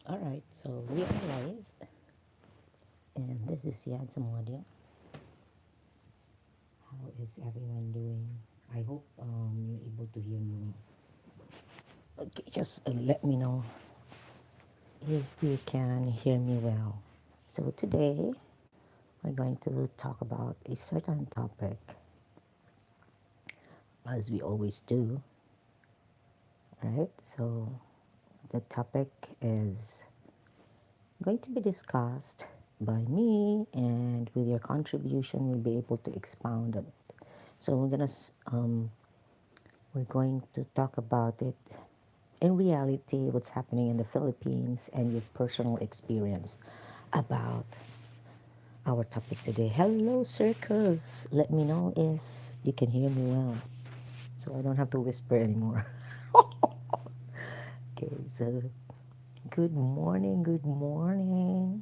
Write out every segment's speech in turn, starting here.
All right, so we are live, and this is Yad Samodia. How is everyone doing? I hope you're able to hear me well. Okay, just let me know if you can hear me well. So today we're going to talk about a certain topic, as we always do, right? So the topic is going to be discussed by me, and with your contribution, we'll be able to expound on it. So we're going to talk about it in reality, what's happening in the Philippines, and your personal experience about our topic today. Hello, Circus. Let me know if you can hear me well, so I don't have to whisper anymore. Okay, so good morning, good morning.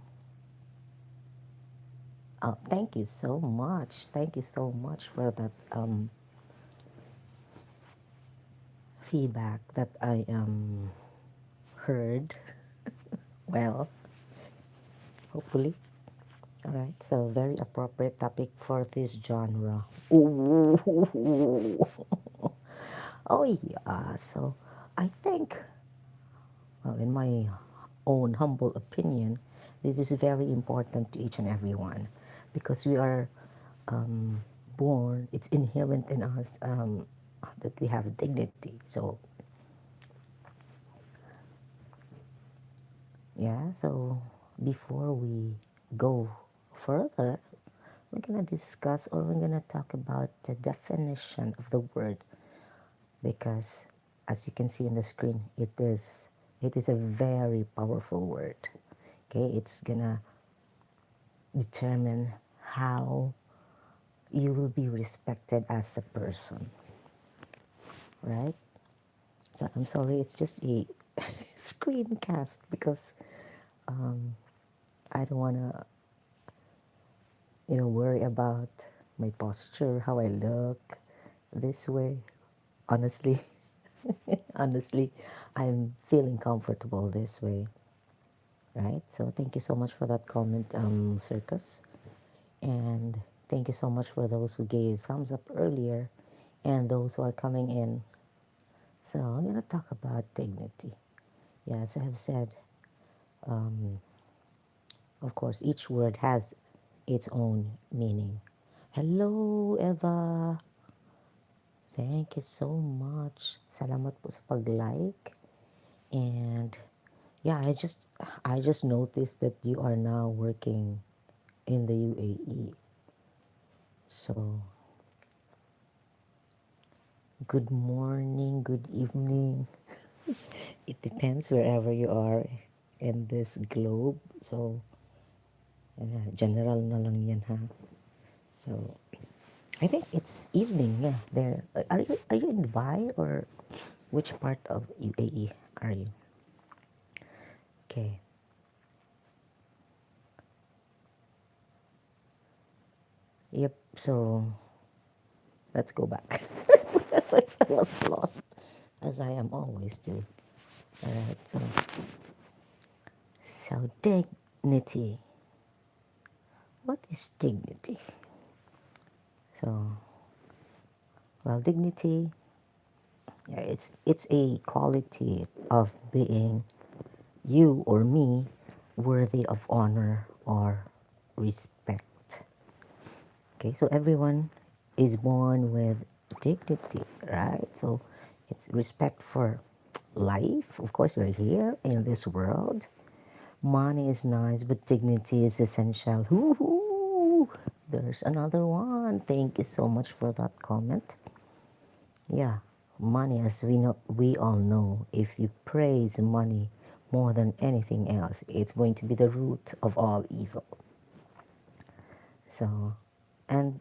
Thank you so much. Thank you so much for that feedback that I heard. Well, hopefully. All right, so very appropriate topic for this genre. Ooh. Oh yeah, so I think, well, in my own humble opinion, this is very important to each and every one because we are um, born, it's inherent in us that we have dignity. So, yeah, so before we go further, we're going to discuss or we're going to talk about the definition of the word because as you can see on the screen, it is a very powerful word. Okay, it's gonna determine how you will be respected as a person, right? So I'm sorry, it's just a screencast because I don't wanna, worry about my posture, how I look this way. Honestly, honestly, I'm feeling comfortable this way, right? So thank you so much for that comment, Circus. And thank you so much for those who gave thumbs up earlier and those who are coming in. So I'm going to talk about dignity. Yes, I have said, of course, each word has its own meaning. Hello, Eva. Thank you so much. Salamat po sa pag-like. And yeah, I just noticed that you are now working in the UAE. So, good morning, good evening. It depends wherever you are in this globe. So, general na lang yan ha. So, I think it's evening, yeah. There, are you in Dubai or which part of UAE are you? Okay. Yep. So let's go back. I was lost, as I am always do. All right. So dignity. What is dignity? So, well, dignity. Yeah, it's a quality of being you or me worthy of honor or respect. Okay, so everyone is born with dignity, right? So it's respect for life. Of course, we're here in this world. Money is nice, but dignity is essential. Hoo-hoo! There's another one. Thank you so much for that comment. Yeah, money, as we all know, if you praise money more than anything else, it's going to be the root of all evil. So, and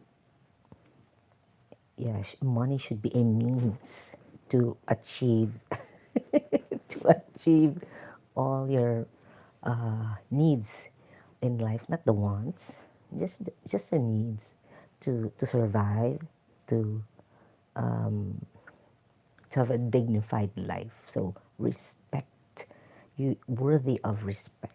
yeah, money should be a means to achieve to achieve all your needs in life, not the wants, just the needs to survive, to to have a dignified life. So respect you worthy of respect.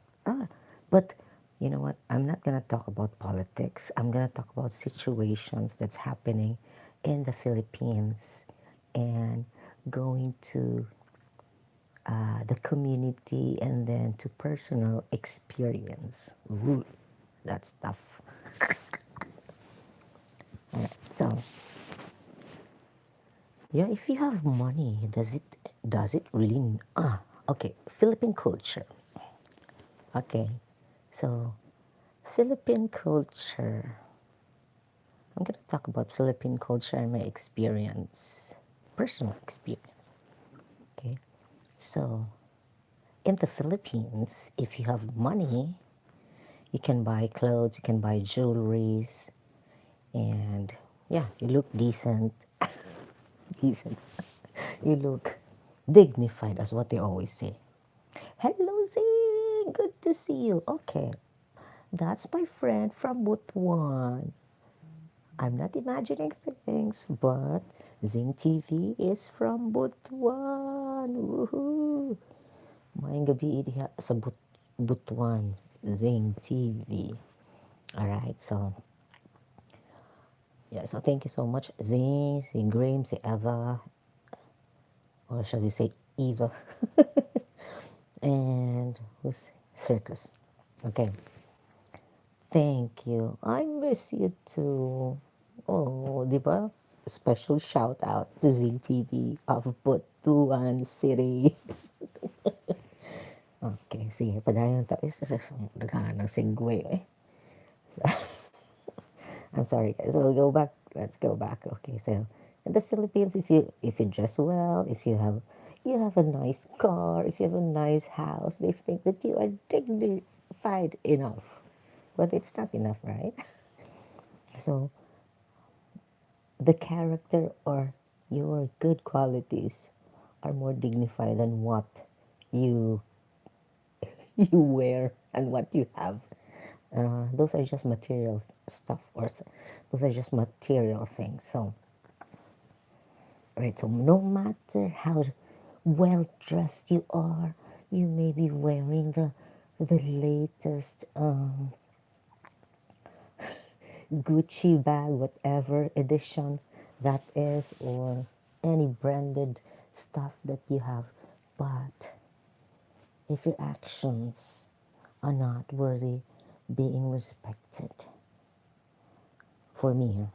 But you know what? I'm not gonna talk about politics. I'm gonna talk about situations that's happening in the Philippines and going to the community and then to personal experience. Ooh, that's tough. So yeah, if you have money, does it really okay, Philippine culture. Okay. So Philippine culture. I'm gonna talk about Philippine culture and my experience. Personal experience. Okay. So in the Philippines, if you have money, you can buy clothes, you can buy jewelries, and yeah, you look decent. Decent. You look dignified, as what they always say. Hello, Zing. Good to see you. Okay, that's my friend from Butuan. I'm not imagining things, but Zing TV is from Butuan. Woohoo! Maayong gabi diha sa Butuan. Zing TV. Alright, so yeah, so thank you so much, Zing, si Graham, si Eva, or shall we say Eva, and who's Circus. Okay, thank you. I miss you too. Oh, di ba? Special shout out to Zing TV of Butuan City. Okay, sige. Padayon tayo sa naghahanap ng segue eh. I'm sorry, guys. So we'll go back. Let's go back. Okay, so in the Philippines, if you dress well, if you have a nice car, if you have a nice house, they think that you are dignified enough. But it's not enough, right? So the character or your good qualities are more dignified than what you you wear and what you have. Those are just material stuff, or those are just material things. So, right. So no matter how well dressed you are, you may be wearing the latest Gucci bag, whatever edition that is, or any branded stuff that you have. But if your actions are not worthy being respected, for me,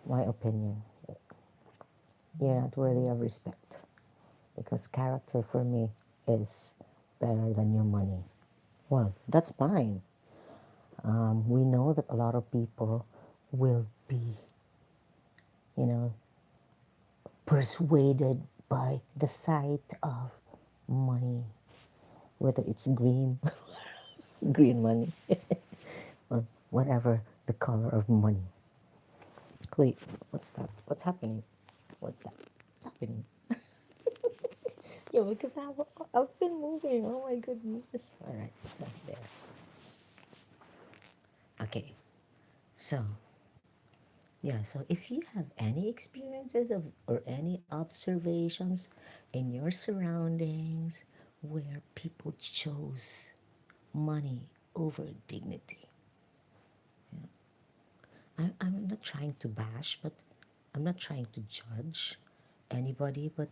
my opinion, you're not worthy of respect because character for me is better than your money. Well, that's fine. We know that a lot of people will be, you know, persuaded by the sight of money, whether it's green, green money, or whatever the color of money. Wait, what's that? What's happening? What's that? What's happening? Yeah, because I've been moving. Oh my goodness. All right, so there. Okay, so yeah, so if you have any experiences of or any observations in your surroundings where people chose money over dignity, I'm not trying to bash, but I'm not trying to judge anybody, but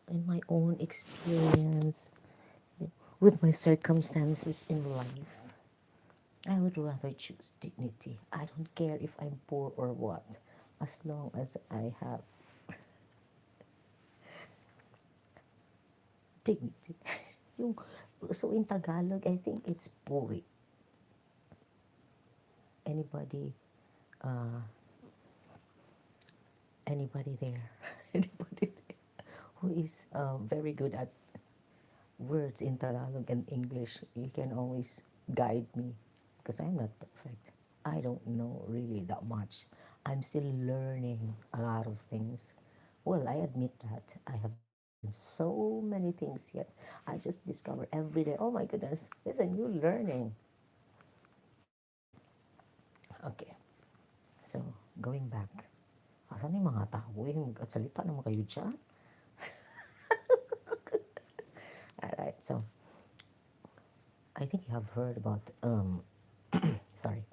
in my own experience, with my circumstances in life, I would rather choose dignity. I don't care if I'm poor or what, as long as I have dignity. Yung, so in Tagalog, I think it's puri. Anybody, uh, anybody there, anybody there who is very good at words in Tagalog and English, you can always guide me because I'm not perfect. I don't know really that much. I'm still learning a lot of things. Well, I admit that I haven't learned so many things yet. I just discover every day. Oh my goodness, there's a new learning. Okay, so going back. Asan yung mga tao? Yung salita naman kayo dyan? Alright, I think you have heard about sorry,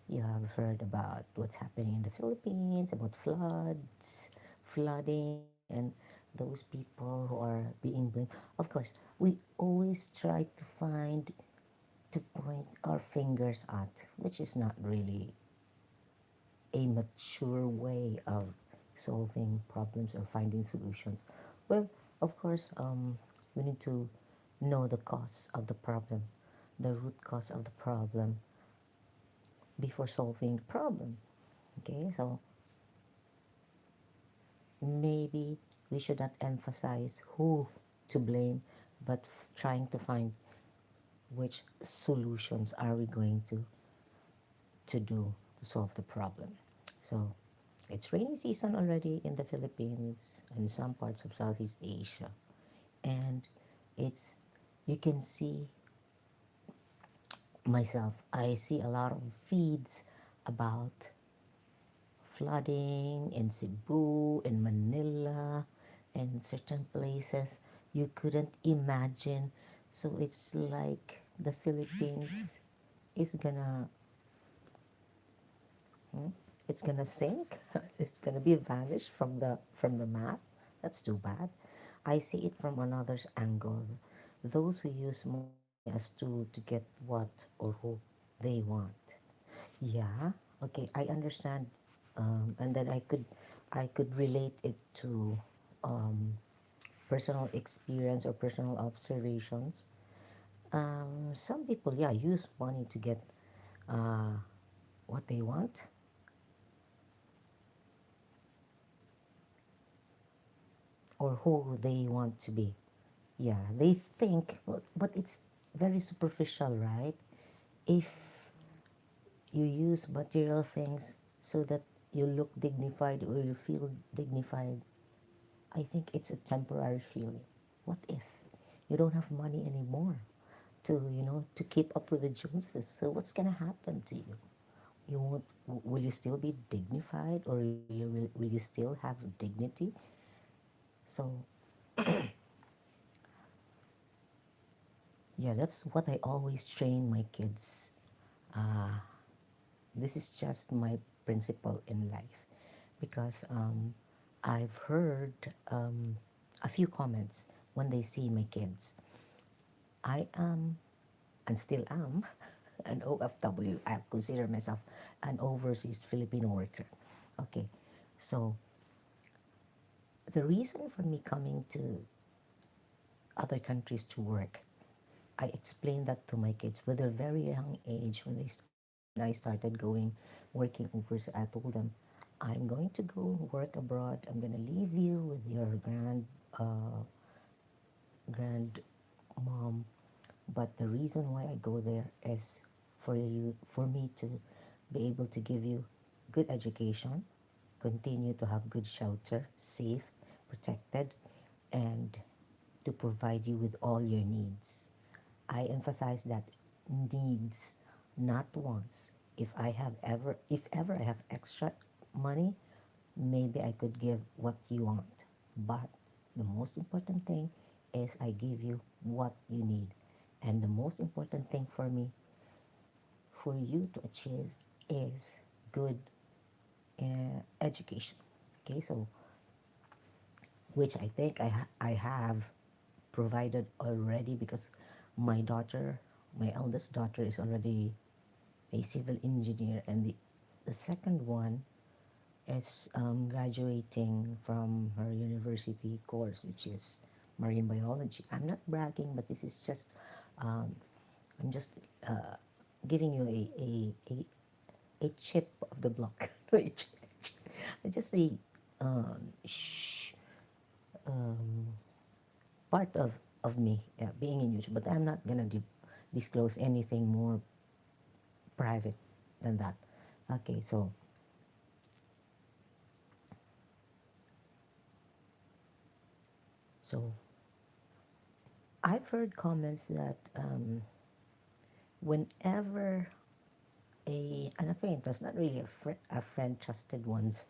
you have heard about what's happening in the Philippines, about floods, flooding, and those people who are being blamed. Of course, we always try to find to point our fingers at, which is not really a mature way of solving problems or finding solutions. Well, of course, we need to know the cause of the problem, the root cause of the problem before solving the problem. Okay, so maybe we should not emphasize who to blame, but trying to find which solutions are we going to do to solve the problem. So it's rainy season already in the Philippines and some parts of Southeast Asia. And it's, you can see myself, I see a lot of feeds about flooding in Cebu, in Manila, and certain places you couldn't imagine. So it's like the Philippines is gonna, hmm, it's gonna sink. It's gonna be vanished from the map. That's too bad. I see it from another angle. Those who use money as tool to get what or who they want. Yeah, okay, I understand. And then I could relate it to um, personal experience or personal observations. Some people, yeah, use money to get uh, what they want or who they want to be. Yeah, they think, but it's very superficial, right? If you use material things so that you look dignified or you feel dignified, I think it's a temporary feeling. What if you don't have money anymore to keep up with the Joneses? So what's gonna happen to you? You won't. Will you still be dignified, or will you still have dignity? So yeah, that's what I always train my kids. Uh, this is just my principle in life, because I've heard a few comments when they see my kids. I am and still am an OFW. I consider myself an overseas Filipino worker. Okay, so the reason for me coming to other countries to work, I explained that to my kids with a very young age when I started going working overseas. I told them, I'm going to go work abroad. I'm gonna leave you with your uh, grand mom. But the reason why I go there is for me to be able to give you good education, continue to have good shelter, safe, protected, and to provide you with all your needs. I emphasize that needs, not wants. If ever I have extra money, maybe I could give what you want. But the most important thing is I give you what you need. And the most important thing for me, for you to achieve, is good education. Okay, so which I think I have provided already, because my daughter, my eldest daughter, is already a civil engineer, and the second one is graduating from her university course, which is marine biology. I'm not bragging, but this is just, um, I'm just uh, giving you a chip of the block. Just a sh- um, part of me, being in YouTube, but I'm not gonna disclose anything more private than that. Okay, so I've heard comments that whenever an acquaintance, not really a friend, trusted ones,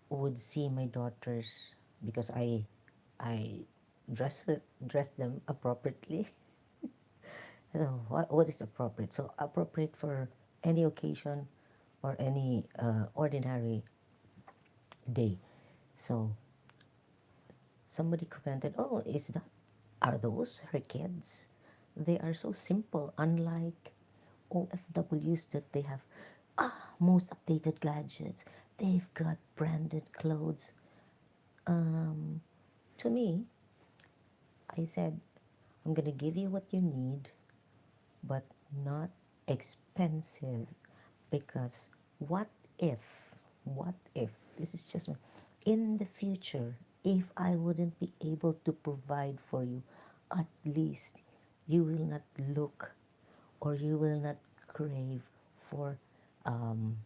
would see my daughters, because I dress them appropriately, So what is appropriate? So appropriate for any occasion or any ordinary day. So somebody commented, "Oh, is that are those her kids? They are so simple, unlike OFWs that they have most updated gadgets. They've got branded clothes." Um, to me, I said, "I'm gonna give you what you need, but not expensive, because what if, what if, this is just in the future, if I wouldn't be able to provide for you, at least you will not look, or you will not crave for um,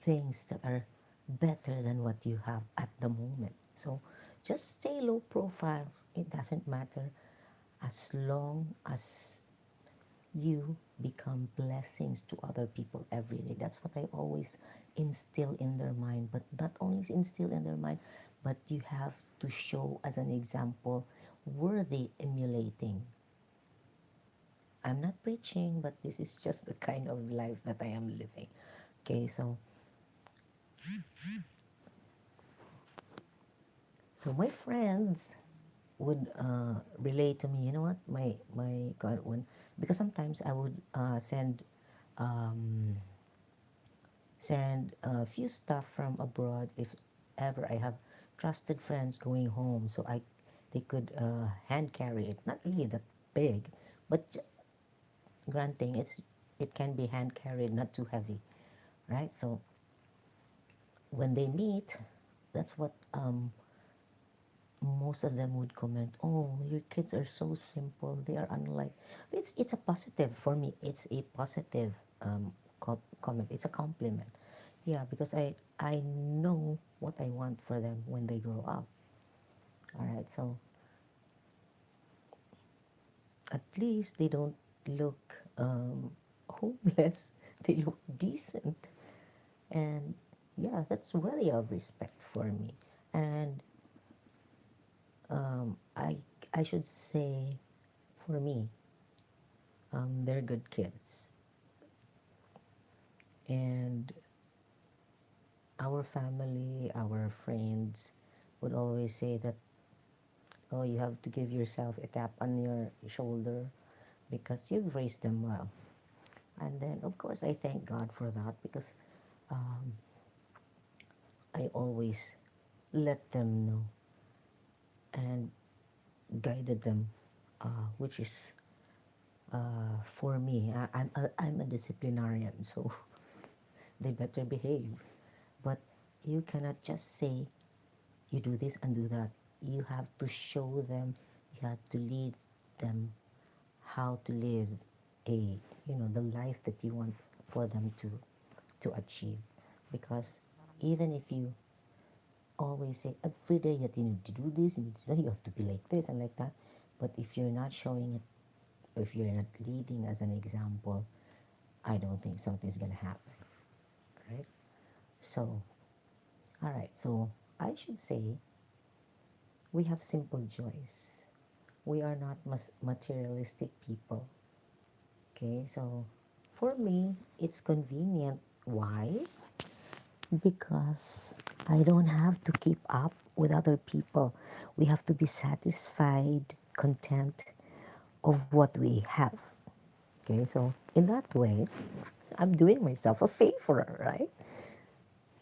things that are better than what you have at the moment. So just stay low profile. It doesn't matter, as long as you become blessings to other people every day." That's what I always instill in their mind. But not only instill in their mind, but you have to show as an example worthy emulating. I'm not preaching, but this is just the kind of life that I am living. Okay, so my friends would relate to me. You know what? My God, one, because sometimes I would um, send a few stuff from abroad if ever I have trusted friends going home, so they could hand carry it. Not really that big, but granting it can be hand carried, not too heavy, right? So when they meet, that's what most of them would comment. "Oh, your kids are so simple. They are unlike." It's a positive for me. It's a positive comment. It's a compliment. Yeah, because I know what I want for them when they grow up. All right, so at least they don't look homeless. They look decent, and yeah, that's worthy of respect for me. And I should say, for me, they're good kids. And our family, our friends would always say that, "Oh, you have to give yourself a tap on your shoulder because you've raised them well." And then, of course, I thank God for that, because um, I always let them know and guided them, which is for me. I'm a disciplinarian, so they better behave. But you cannot just say, "You do this and do that." You have to show them, you have to lead them how to live the life that you want for them to achieve. Because even if you always say every day that you need to do this, you have to be like this and like that, but if you're not showing it, if you're not leading as an example, I don't think something's gonna happen, right? So, all right, so I should say we have simple joys. We are not materialistic people. Okay, so for me, it's convenient. Why? Because I don't have to keep up with other people. We have to be satisfied, content of what we have. Okay, so in that way, I'm doing myself a favor, right?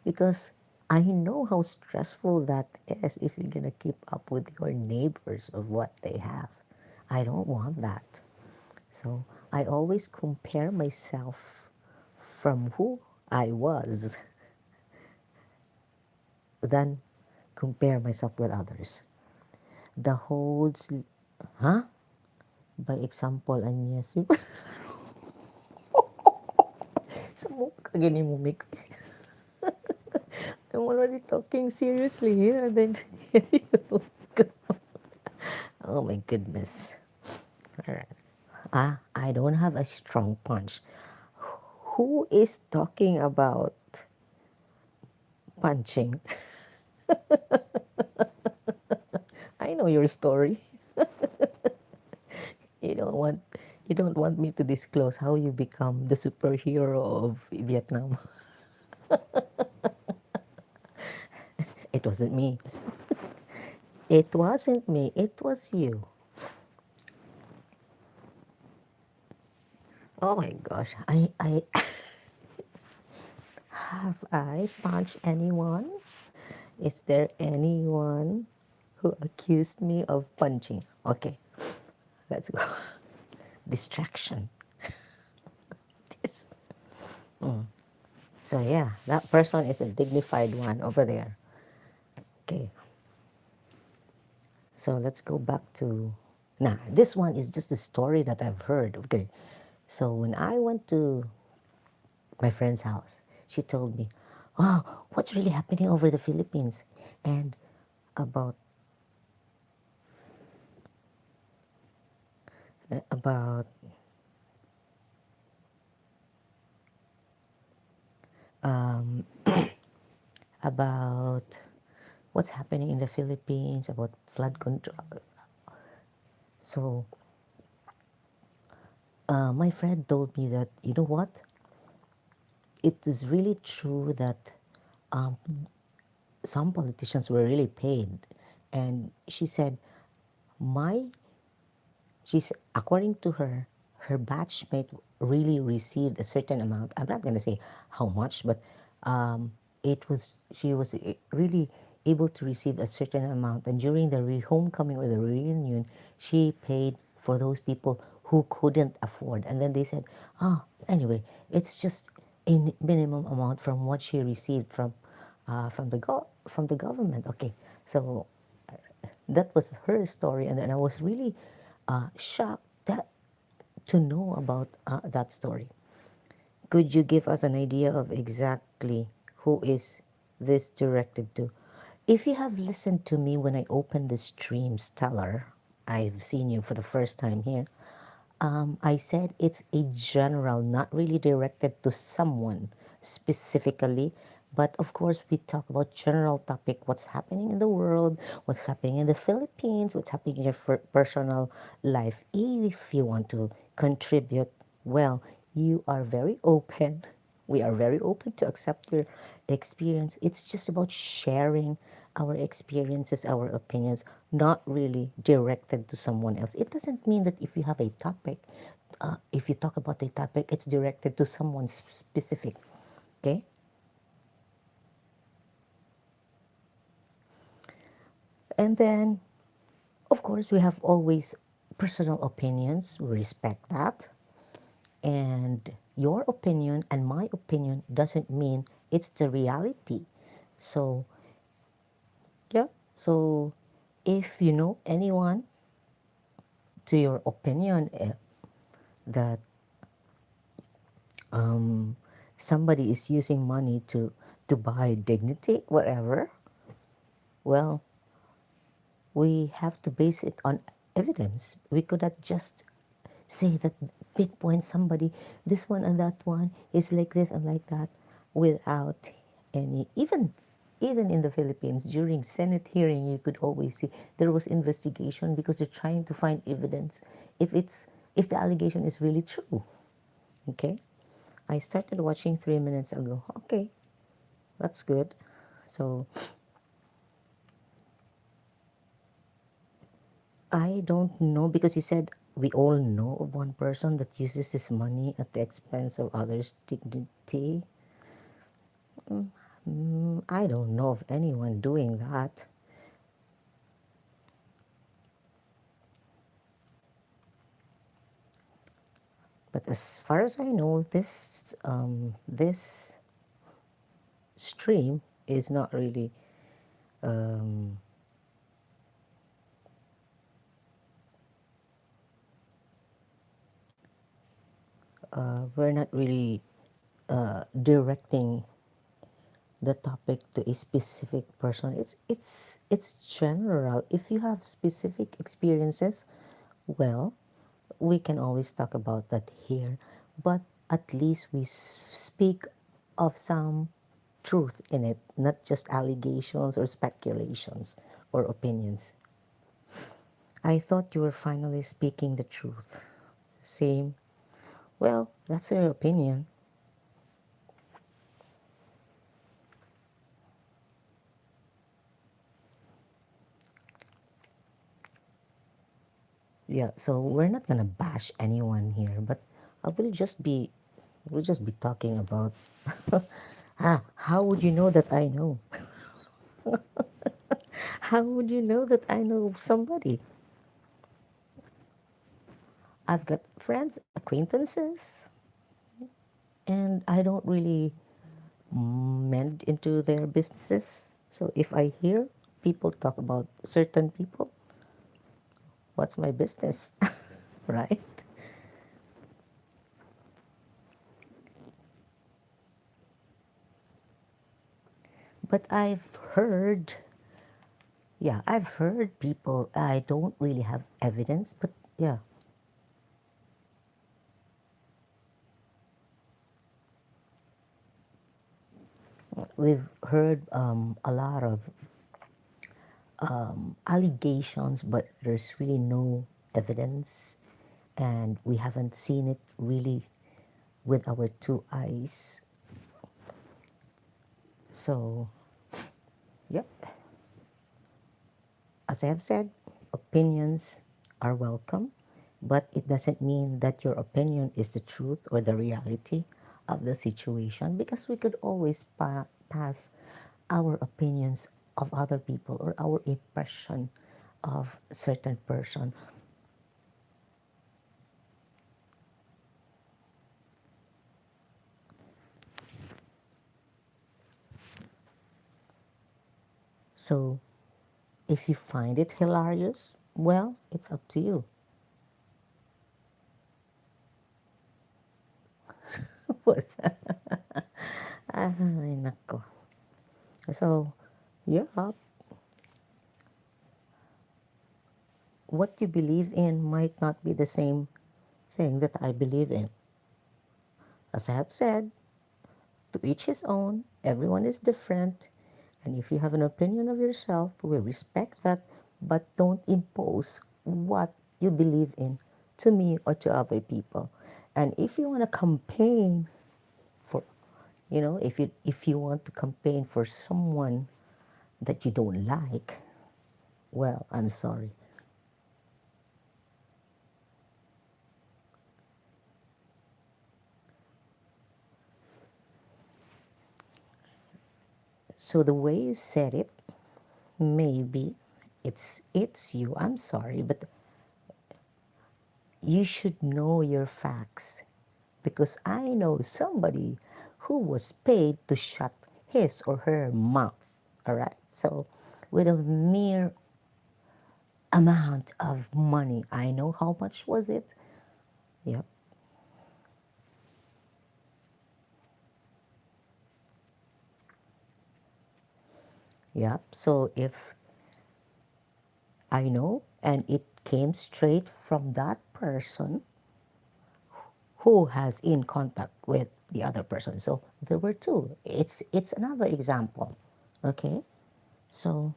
Because I know how stressful that is if you're gonna keep up with your neighbors of what they have. I don't want that. So I always compare myself from who I was than compare myself with others. The holds, huh? By example, Agnes. Sumuk ka gani mo, Mick. I'm already talking seriously here, and then here you go. Oh my goodness. All right. I don't have a strong punch. Who is talking about punching? I know your story. You don't want You don't want me to disclose how you become the superhero of Vietnam. It wasn't me. It wasn't me. It was you. Oh my gosh. I have I punched anyone? Is there anyone who accused me of punching? Okay, let's go. Distraction. This. So yeah, that person is a dignified one over there. Okay, so let's go back to. Nah, this one is just a story that I've heard. Okay, so when I went to my friend's house, she told me, "Oh, what's really happening over the Philippines?" And about about um, about what's happening in the Philippines, about flood control. So my friend told me that, you know what? It is really true that um, some politicians were really paid. And she said, my, she's, according to her, her batchmate really received a certain amount. I'm not going to say how much, but she was really able to receive a certain amount. And during the homecoming or the reunion, she paid for those people who couldn't afford. And then they said, anyway, it's just a minimum amount from what she received from the government. Okay, so that was her story, and then I was really shocked to know about that story. Could you give us an idea of exactly who is this directed to? If you have listened to me when I opened the stream, Stellar, I've seen you for the first time here. I said it's a general, not really directed to someone specifically, but of course we talk about general topic, what's happening in the world, what's happening in the Philippines, what's happening in your personal life. If you want to contribute, well, you are very open. We are very open to accept your experience. It's just about sharing our experiences, our opinions, not really directed to someone else. It doesn't mean that if you have a topic, if you talk about a topic, it's directed to someone specific. Okay? And then, of course, we have always personal opinions. We respect that. And your opinion and my opinion doesn't mean it's the reality. So, yeah. So, if you know anyone to your opinion that somebody is using money to buy dignity, whatever, well, we have to base it on evidence. We could not just say that pinpoint somebody, this one and that one is like this and like that, without any, even in the Philippines during Senate hearing, you could always see there was investigation because they're trying to find evidence if the allegation is really true. Okay, I started watching 3 minutes ago. Okay, that's good. So I don't know because he said we all know of one person that uses his money at the expense of others' dignity. I don't know of anyone doing that. But as far as I know, this stream is not really um, we're not really directing the topic to a specific person. It's general. If you have specific experiences, well, we can always talk about that here. But at least we speak of some truth in it, not just allegations or speculations or opinions. I thought you were finally speaking the truth. same. Well, that's their opinion. Yeah, so we're not gonna bash anyone here, but I will just be we'll just be talking about how would you know that I know? How would you know that I know somebody? I've got friends, acquaintances, and I don't really mend into their businesses. So if I hear people talk about certain people, what's my business? Right? But I've heard people, I don't really have evidence, but yeah, we've heard a lot of allegations, but there's really no evidence, and we haven't seen it really with our two eyes. So, yep, as I have said, opinions are welcome, but it doesn't mean that your opinion is the truth or the reality of the situation, because we could always pass our opinions of other people or our impression of a certain person. So if you find it hilarious, well, it's up to you. Ay, nako. So, yeah, what you believe in might not be the same thing that I believe in. As I have said, to each his own, everyone is different. And if you have an opinion of yourself, we respect that, but don't impose what you believe in to me or to other people. And if you want to campaign for, if you want to campaign for someone that you don't like, well, I'm sorry. So the way you said it, maybe it's you. I'm sorry, but you should know your facts, because I know somebody who was paid to shut his or her mouth. All right. So with a mere amount of money, I know how much was it. Yep. Yep. So if I know, and it came straight from that person who has in contact with the other person. So there were two. It's another example. Okay. So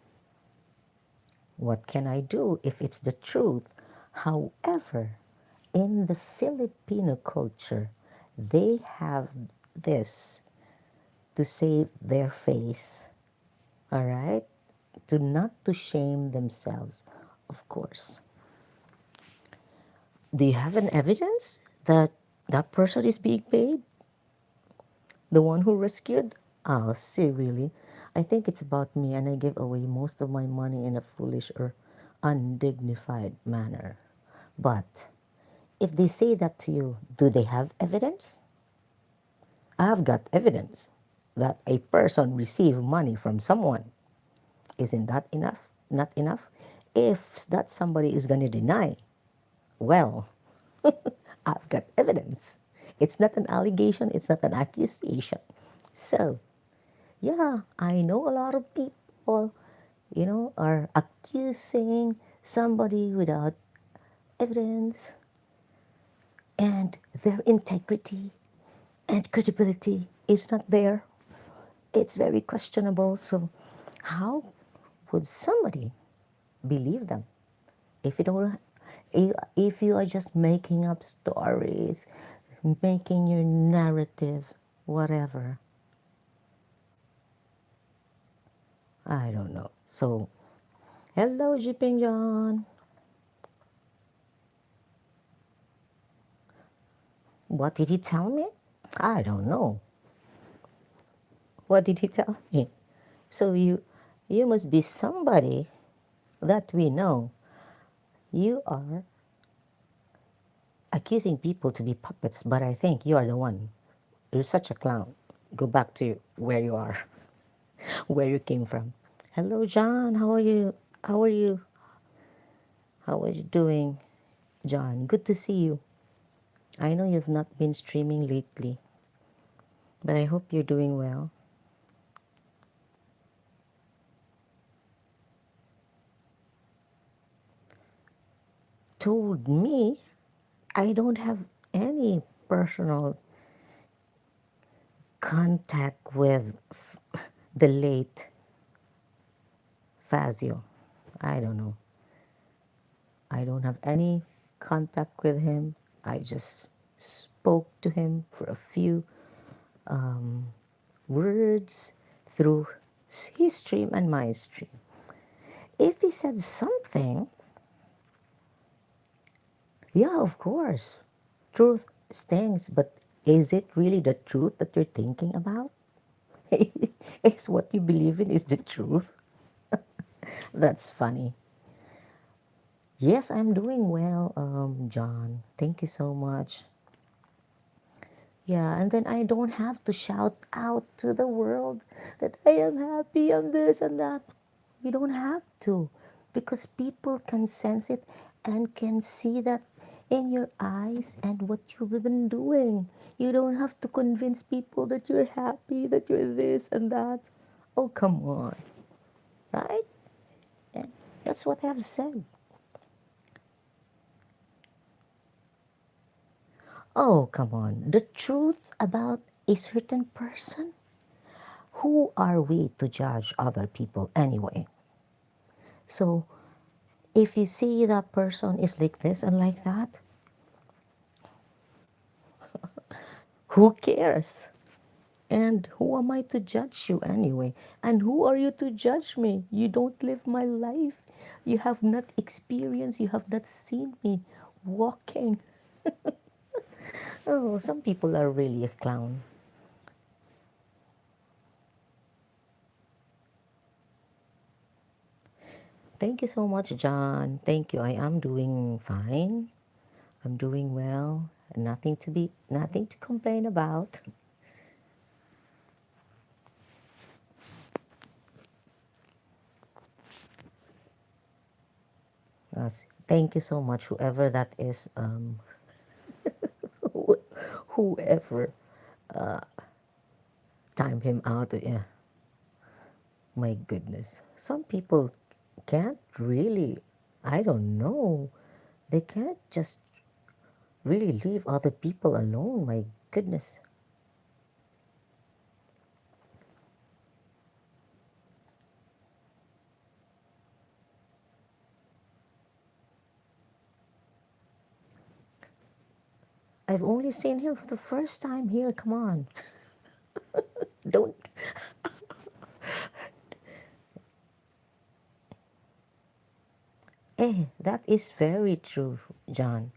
what can I do if it's the truth? However, in the Filipino culture, they have this to save their face, all right? To not to shame themselves, of course. Do you have an evidence that that person is being paid? The one who rescued? Oh, see, really? I think it's about me, and I give away most of my money in a foolish or undignified manner. But if they say that to you, do they have evidence? I've got evidence that a person received money from someone. Isn't that enough? Not enough? If that somebody is going to deny, well, I've got evidence. It's not an allegation, it's not an accusation. So, yeah, I know a lot of people, are accusing somebody without evidence, and their integrity and credibility is not there. It's very questionable. So, how would somebody believe them if you don't? If you are just making up stories, making your narrative, whatever, I don't know. So, hello, Jiping John. What did he tell me? I don't know. What did he tell me? So you must be somebody that we know. You are accusing people to be puppets, but I think you are the one. You're such a clown. Go back to where you are, where you came from. Hello, John. How are you? How are you? How are you doing, John? Good to see you. I know you've not been streaming lately, but I hope you're doing well. Told me I don't have any personal contact with the late Fazio. I don't know. I don't have any contact with him. I just spoke to him for a few words through his stream and my stream. If he said something, yeah, of course, truth stings, but is it really the truth that you're thinking about? Is what you believe in is the truth? That's funny. Yes, I'm doing well, John. Thank you so much. Yeah, and then I don't have to shout out to the world that I am happy, I'm this and that. You don't have to, because people can sense it and can see that in your eyes and what you've been doing. You don't have to convince people that you're happy, that you're this and that. Oh, come on, right? And that's what I've said. Oh, come on. The truth about a certain person? Who are we to judge other people anyway? So, if you see that person is like this and like that, who cares? And who am I to judge you anyway? And who are you to judge me? You don't live my life. You have not experienced, you have not seen me walking. Oh, some people are really a clown. Thank you so much, John. Thank you. I am doing fine. I'm doing well. Nothing to complain about. Thank you so much, whoever that is. Whoever timed him out. Yeah, my goodness. Some people can't really. I don't know. They can't just really leave other people alone. My goodness. I've only seen him for the first time here. Come on. Don't. That is very true, John.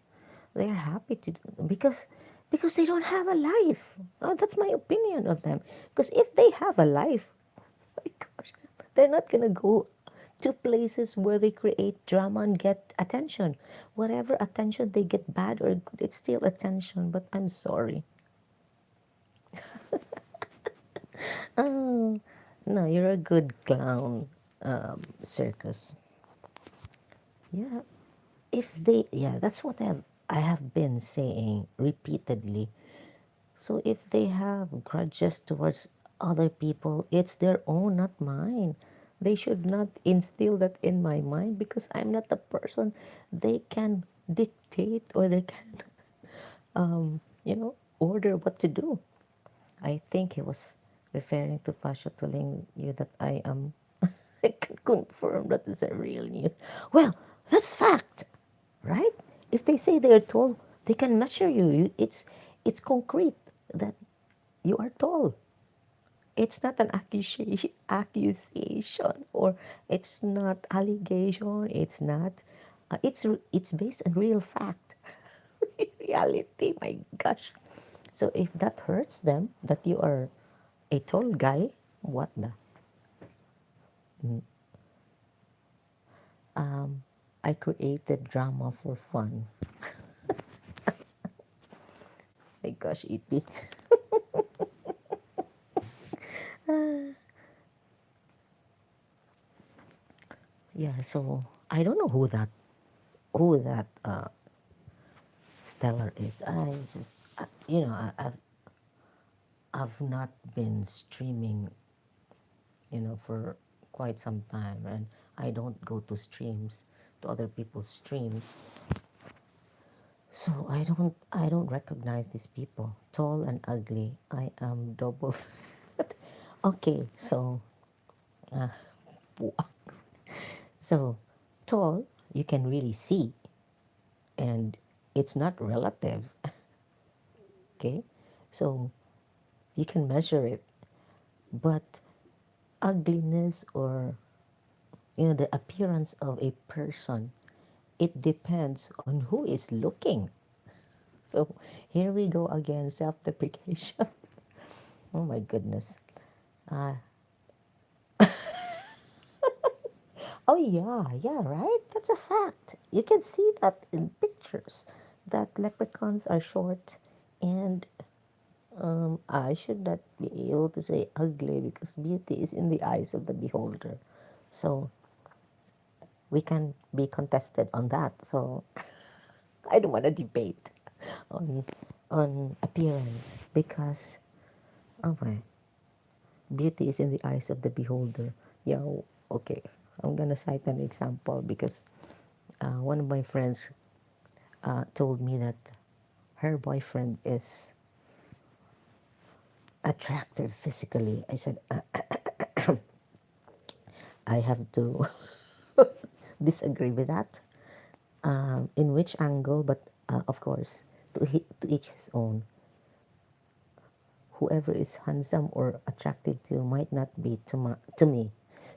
They're happy to because they don't have a life. That's my opinion of them. Because if they have a life, my gosh, they're not gonna go to places where they create drama and get attention. Whatever attention they get, bad or good, it's still attention. But I'm sorry. Oh, no, you're a good clown, circus. Yeah, if they, yeah, that's what I have been saying repeatedly. So if they have grudges towards other people, it's their own, not mine. They should not instill that in my mind because I'm not the person they can dictate or they can, order what to do. I think he was referring to Pasha telling you that I am. I can confirm that it's a real news. Well, that's fact, right? If they say they are tall, they can measure you. It's concrete that you are tall. It's not an accusation, or it's not allegation. It's not. It's based on real fact, reality. My gosh. So if that hurts them, that you are a tall guy, what the? Um, I created drama for fun. My gosh, Iti. Yeah. So I don't know who that Stellar is. I just I've not been streaming, for quite some time, and I don't go to streams, to other people's streams. So I don't recognize these people. Tall and ugly. I am double. Okay, so uh, so tall you can really see, and it's not relative. Okay, so you can measure it, but ugliness, or the appearance of a person, it depends on who is looking. So here we go again, self-deprecation. Oh my goodness. uh, oh yeah, yeah, right, that's a fact. You can see that in pictures, that leprechauns are short, and I should not be able to say ugly, because beauty is in the eyes of the beholder. So we can be contested on that. So I don't want to debate on appearance, because oh my, beauty is in the eyes of the beholder. Yeah, okay. I'm gonna cite an example, because one of my friends told me that her boyfriend is attractive physically. I said, I have to disagree with that. In which angle? But of course, to each his own. Whoever is handsome or attractive to you might not be to me.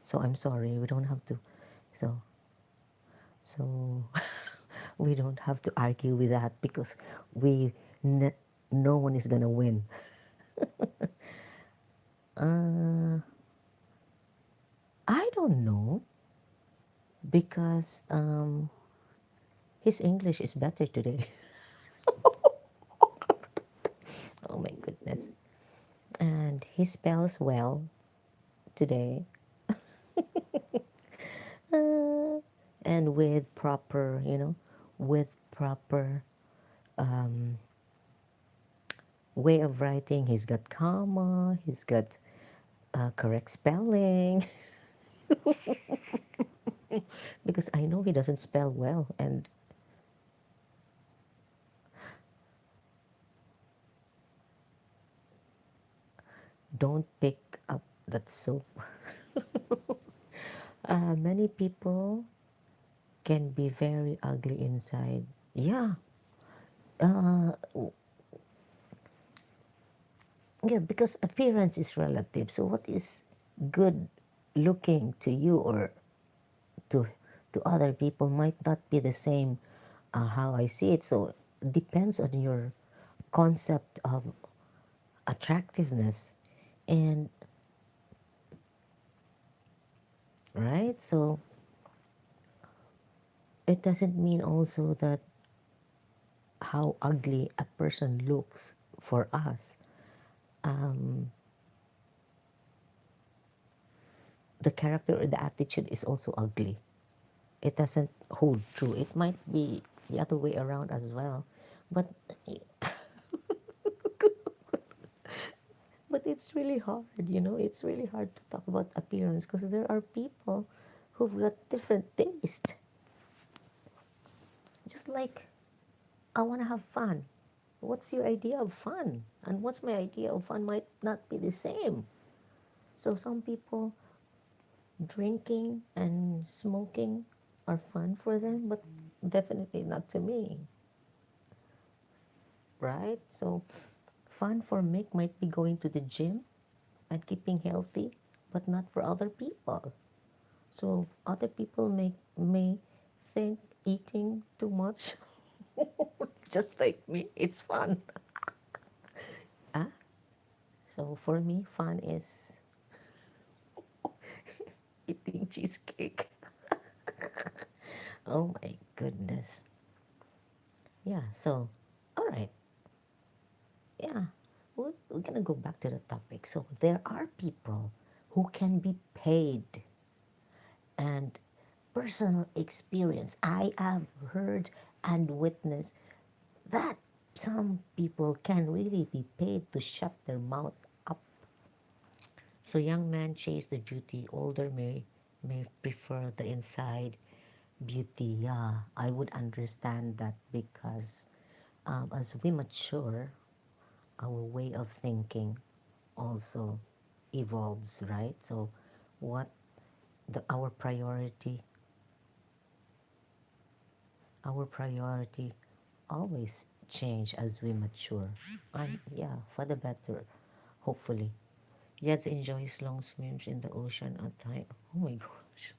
So I'm sorry, we don't have to. So we don't have to argue with that, because we no one is gonna win. Uh, I don't know, because his English is better today. Oh my goodness. And he spells well today. Uh, and with proper um, way of writing. He's got comma, he's got correct spelling. Because I know he doesn't spell well, and don't pick up that soap. Many people can be very ugly inside. Yeah, uh, yeah, because appearance is relative. So what is good looking to you, or to other people, might not be the same how I see it. So depends on your concept of attractiveness, and right. So it doesn't mean also that how ugly a person looks for us, um, the character or the attitude is also ugly. It doesn't hold true. It might be the other way around as well, but it's really hard. It's really hard to talk about appearance, because there are people who've got different taste. Just like, I want to have fun. What's your idea of fun? And what's my idea of fun might not be the same. So some people, drinking and smoking are fun for them, but Definitely not to me, right? So, fun for Mick might be going to the gym and keeping healthy, but not for other people. So, other people may think eating too much, just like me, it's fun. Ah, so for me, fun is eating cheesecake. Oh my goodness. Yeah, so, all right. Yeah, we're gonna go back to the topic. So, there are people who can be paid, and personal experience. I have heard and witnessed that some people can really be paid to shut their mouth up. So young men chase the beauty, older may prefer the inside beauty. Yeah, I would understand that because as we mature, our way of thinking also evolves, right? So what our priority always change as we mature. And yeah, for the better, hopefully. Jets enjoys long swims in the ocean at time. Oh my gosh.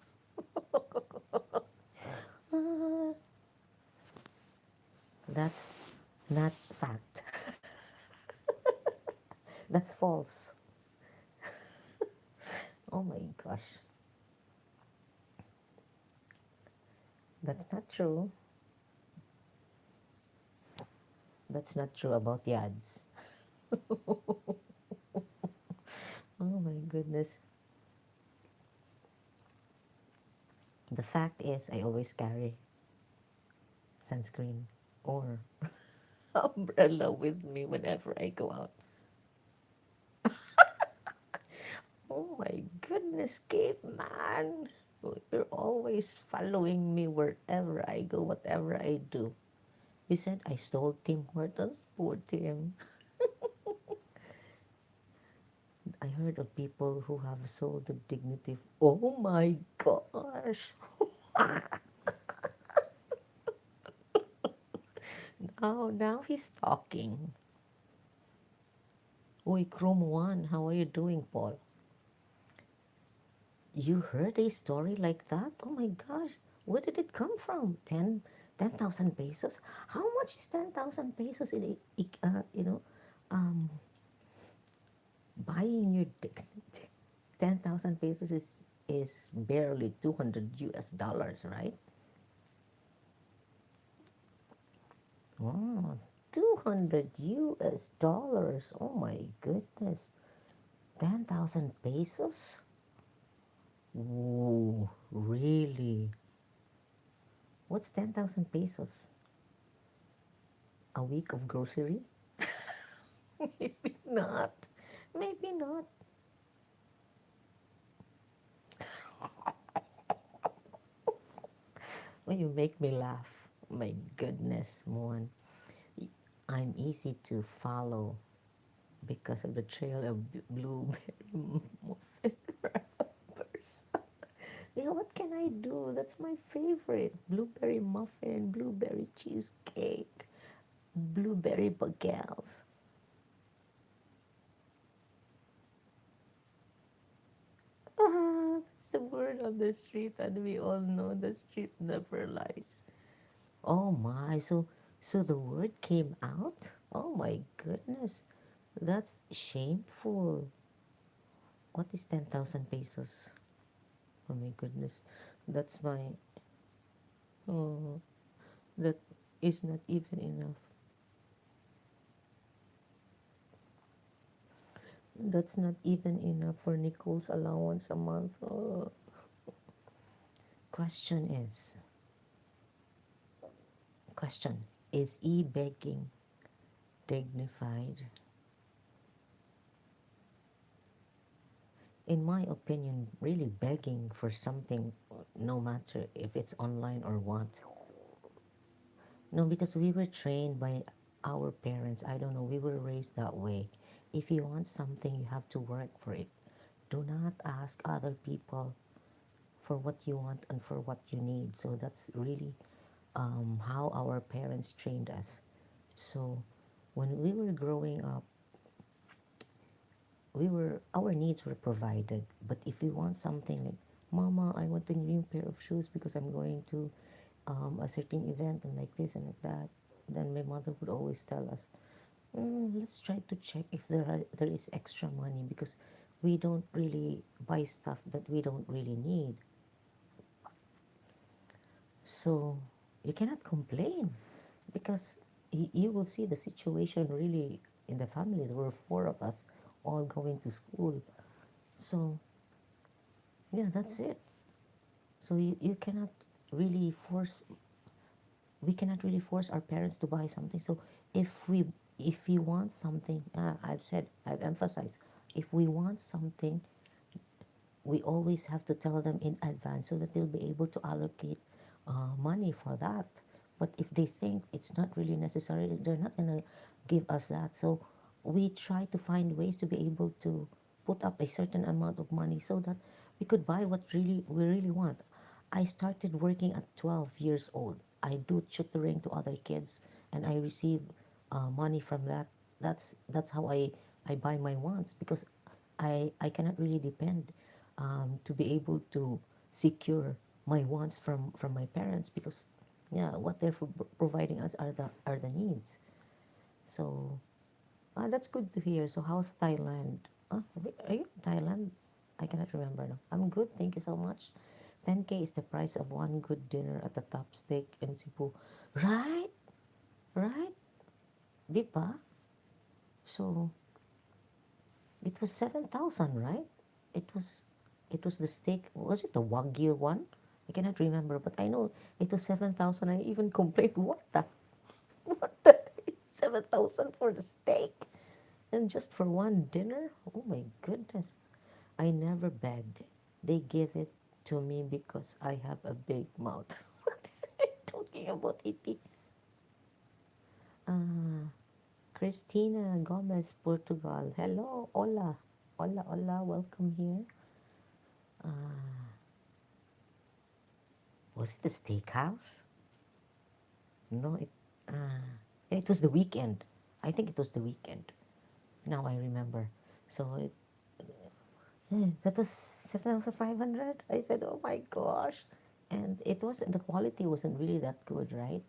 Ah, that's not fact. That's false. Oh my gosh. That's not true. That's not true about Yads. Oh my goodness. The fact is, I always carry sunscreen or umbrella with me whenever I go out. Oh my goodness, caveman. You're always following me wherever I go, whatever I do. He said I stole Tim Hortons. Poor Tim. I heard of people who have sold the dignity. Oh my gosh. Now he's talking. Oi, Chrome One, how are you doing, Paul? You heard a story like that? Oh my gosh, where did it come from? 10,000 pesos? How much is 10,000 pesos in um, buying your dignity? 10,000 pesos is barely 200 US dollars, right? Wow, 200 US dollars. Oh my goodness. 10,000 pesos? Whoa, really? What's 10,000 pesos? A week of grocery? Maybe not. Maybe not. Well, you make me laugh. My goodness, Moan. I'm easy to follow because of the trail of blueberry muffin wrappers. Yeah, what can I do? That's my favorite. Blueberry muffin, blueberry cheesecake, blueberry bagels. Ah, that's the word on the street, and we all know the street never lies. Oh my, so the word came out? Oh my goodness. That's shameful. What is 10,000 pesos? Oh my goodness. That's my oh that is not even enough. That's not even enough for Nicole's allowance a month. Oh. Question is question is e-begging dignified? In my opinion, really begging for something, no matter if it's online or what. No, because we were trained by our parents. I don't know, we were raised that way. If you want something, you have to work for it. Do not ask other people for what you want and for what you need. So that's really how our parents trained us. So when we were growing up, our needs were provided. But if we want something like, Mama, I want a new pair of shoes because I'm going to a certain event and like this and like that, then my mother would always tell us, let's try to check if there is extra money because we don't really buy stuff that we don't really need. So you cannot complain because you will see the situation really in the family. There were four of us all going to school. So yeah, that's it. So you cannot really force we cannot really force our parents to buy something. So if we want something, I've emphasized, if we want something, we always have to tell them in advance so that they'll be able to allocate money for that. But if they think it's not really necessary, they're not going to give us that. So we try to find ways to be able to put up a certain amount of money so that we could buy what really we really want. I started working at 12 years old. I do tutoring to other kids and I receive money from that. That's how I buy my wants because I cannot really depend to be able to secure my wants from my parents because yeah, what they're providing us are the needs. So that's good to hear. So how's Thailand? Are you in Thailand? I cannot remember now. I'm good, thank you so much. 10K is the price of one good dinner at the top steak in Cebu. Right? Right? Di ba? So it was 7,000, right? It was it was the steak. Was it the Wagyu one? I cannot remember, but I know it was 7,000. I even complained, what the what the 7,000 for the steak? And just for one dinner? Oh my goodness. I never begged. They give it to me because I have a big mouth. What is it talking about, Iti? Uh, Christina Gomez, Portugal. Hello, hola. Hola, hola, welcome here. Was it the steakhouse? No, it was the weekend. I think it was the weekend. Now I remember. So that was 7,500. I said, oh my gosh. And the quality wasn't really that good, right?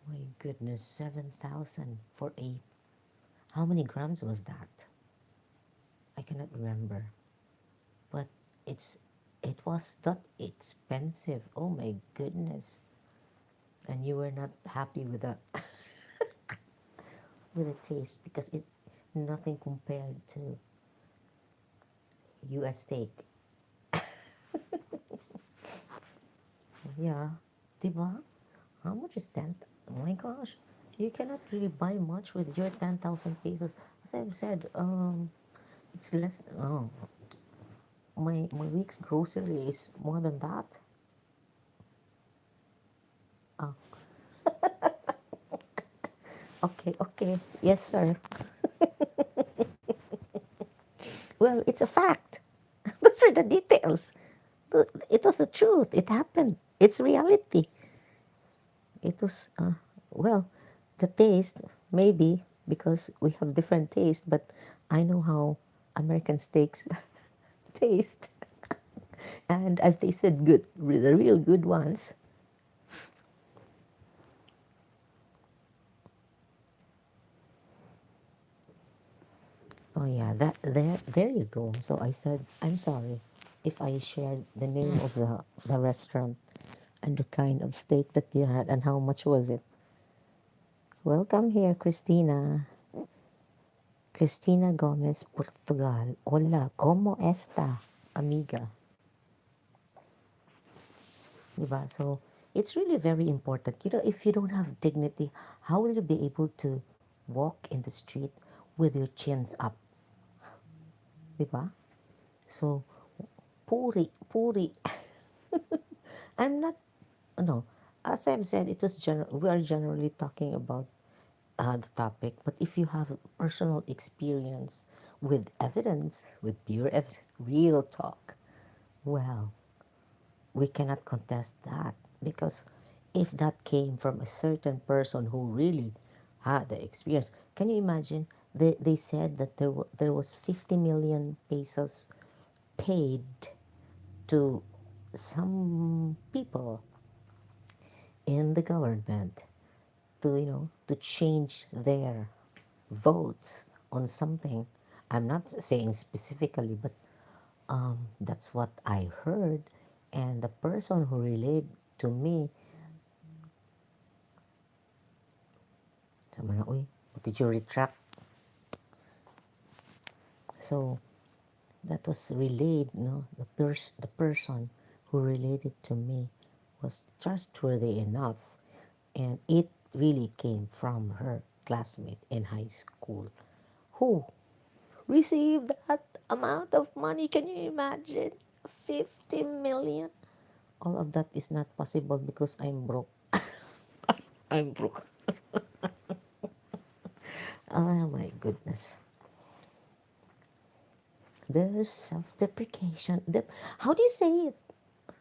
My goodness, 7,000 for a, how many grams was that? I cannot remember. But it's, it was that expensive. Oh my goodness. And you were not happy with the, with the taste because it, nothing compared to US steak. Yeah, diba? How much is 10? Oh my gosh, you cannot really buy much with your 10,000 pesos. As I've said, it's less. Oh, my week's grocery is more than that. Oh, okay, okay, yes, sir. Well, it's a fact. Those are the details. It was the truth. It happened. It's reality. It was, well, the taste, maybe because we have different taste, but I know how American steaks taste. And I've tasted good, the real good ones. Oh yeah, there you go. So I said, I'm sorry if I shared the name of the restaurant and the kind of steak that you had and how much was it. Welcome here, Christina. Cristina Gomez, Portugal. Hola, ¿cómo está, amiga? Diba? So it's really very important. You know, if you don't have dignity, how will you be able to walk in the street with your chins up? Diba? So, puri, puri. I'm not, no. As I've said, it was we are generally talking about the topic, but if you have personal experience with evidence, with pure evidence, real talk, well, we cannot contest that, because if that came from a certain person who really had the experience, can you imagine? They said that there was 50 million pesos paid to some people in the government to, to change their votes on something. I'm not saying specifically, but that's what I heard. And the person who relayed to me, sabi na, uy, what did you retract? So that was relayed, the person who relayed it to me was trustworthy enough, and it really came from her classmate in high school who received that amount of money. Can you imagine? 50 million. All of that is not possible because I'm broke. I'm broke. Oh my goodness. There's self-deprecation. How do you say it?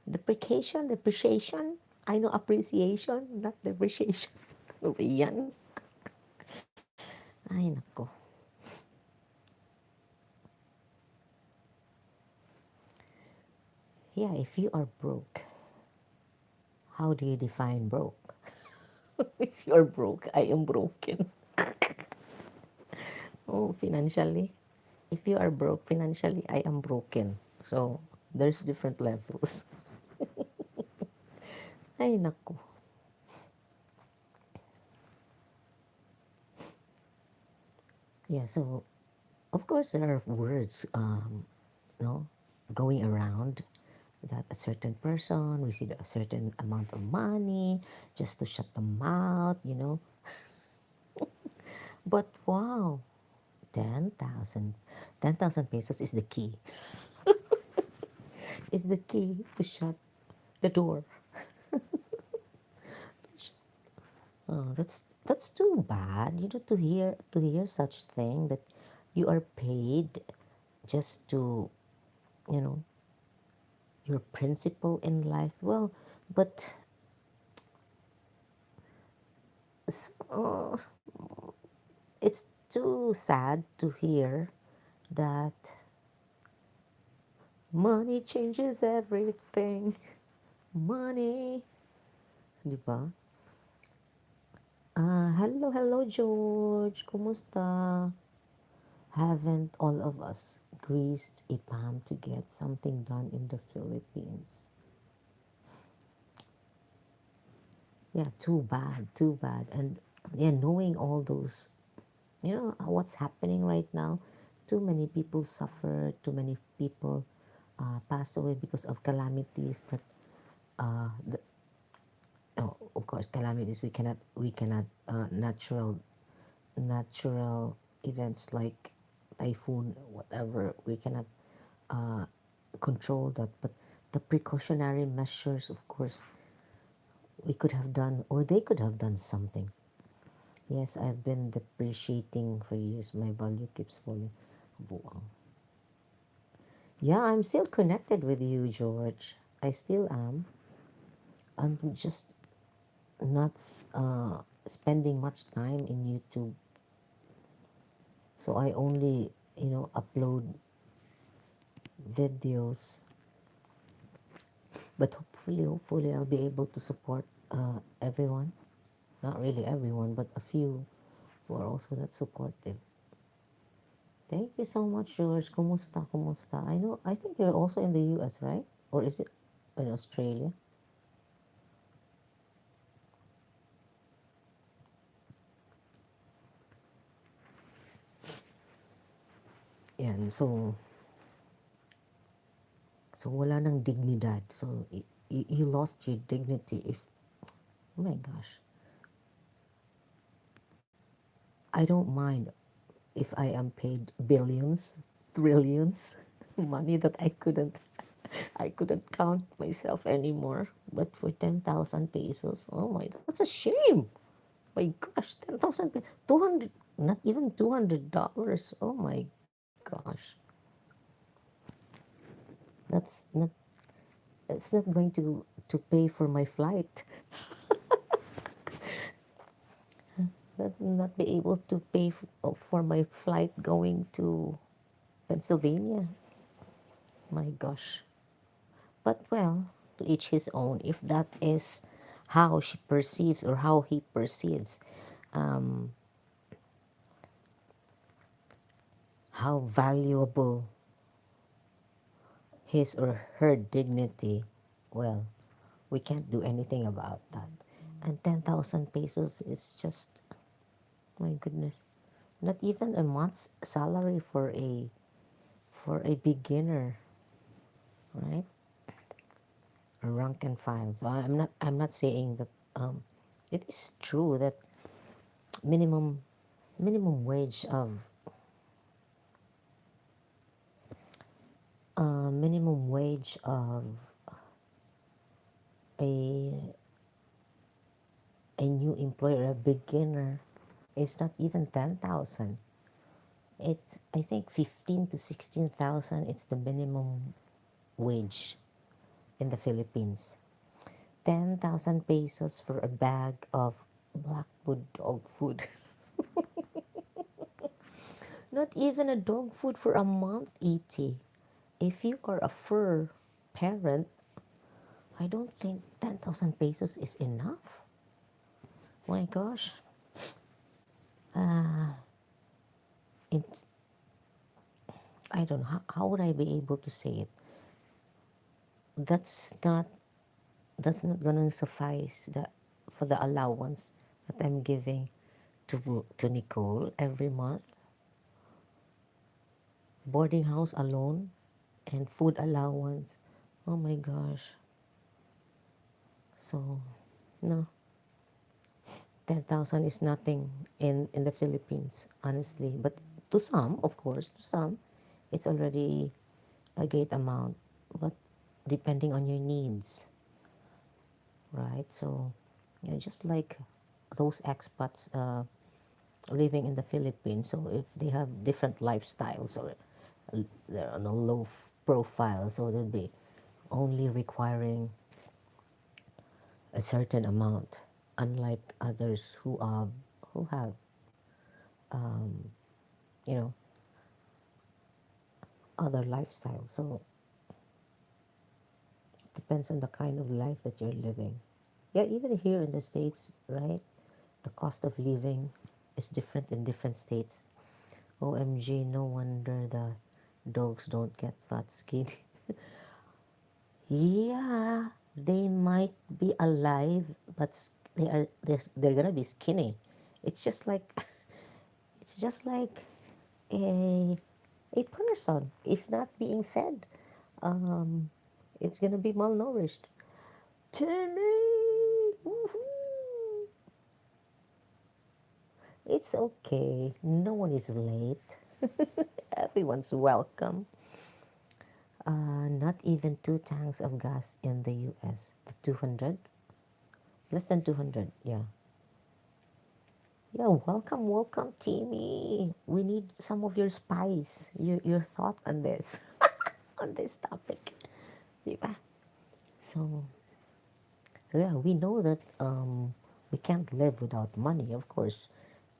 Deprecation, depreciation. I know appreciation, not depreciation. Ano ba yan? Ay, nako. Yeah, if you are broke, how do you define broke? If you're broke, I am broken. Oh, financially. If you are broke financially, I am broken. So, there's different levels. Ay, nako. Yeah, so, of course, there are words, no, going around that a certain person received a certain amount of money just to shut the mouth. But wow, 10,000. 10,000 pesos is the key. Is the key to shut the door. Oh, that's too bad, to hear such thing that you are paid just to, you know, your principle in life. Well, but uh, it's too sad to hear that money changes everything. Money, di ba? Hello, hello, George. Kumusta? Haven't all of us greased a palm to get something done in the Philippines? Yeah, too bad, too bad. And yeah, knowing all those, what's happening right now, too many people suffer, too many people pass away because of calamities that, oh, of course, calamities we cannot natural events like typhoon, whatever, we cannot uh, control that. But the precautionary measures, of course, we could have done, or they could have done something. Yes, I've been depreciating for years. My value keeps falling. Buwang. Yeah, I'm still connected with you, George. I still am. I'm just not spending much time in YouTube. So I only, upload videos. But hopefully, I'll be able to support everyone. Not really everyone, but a few who are also that supportive. Thank you so much, George. Kumusta? Kumusta? I think you're also in the US, right? Or is it in Australia? Yan. So wala nang dignidad. So, you lost your dignity if, oh my gosh, I don't mind if I am paid billions, trillions, money that I couldn't count myself anymore. But for 10,000 pesos, oh my, that's a shame. My gosh, 10,000 pesos, 200, not even $200. Oh my gosh, that's not. it's not going to pay for my flight. Not be able to pay for my flight going to Pennsylvania. My gosh. But well, to each his own. If that is how she perceives or how he perceives um, how valuable his or her dignity, well, we can't do anything about that. And 10,000 pesos is just, my goodness, not even a month's salary for a beginner, right? A rank and file. So I'm not saying that it is true that minimum minimum wage of minimum wage of a a new employer, a beginner, is not even 10,000. It's, I think, 15 to 16,000. It's the minimum wage in the Philippines. 10,000 pesos for a bag of Blackwood dog food. Not even a dog food for a month, ET. If you are a fur parent, I don't think 10,000 pesos is enough. My gosh. It's, I don't know, how would I be able to say it? That's not that's not gonna suffice for the allowance that I'm giving to Nicole every month. Boarding house alone and food allowance. Oh my gosh. So no, 10,000 is nothing in the Philippines, honestly. But to some, of course, to some, it's already a great amount. But depending on your needs, right? So, yeah, just like those expats living in the Philippines, so if they have different lifestyles or they're on a low profile, so they'll be only requiring a certain amount, unlike others who have you know other lifestyles. So it depends on the kind of life that you're living. Yeah, even here in the States, right? The cost of living is different in different states. OMG, no wonder the dogs don't get fat skinny. Yeah, they might be alive, but they're gonna be skinny. It's just like it's just like a a person. If not being fed, um, it's gonna be malnourished. Timmy, woohoo! It's okay. No one is late. Everyone's welcome. Not even 2 tanks of gas in the US. The 200? Less than 200, yeah. Yeah, welcome, welcome, Timmy. We need some of your spice, your thought on this, on this topic. Diba? So, yeah, we know that we can't live without money, of course.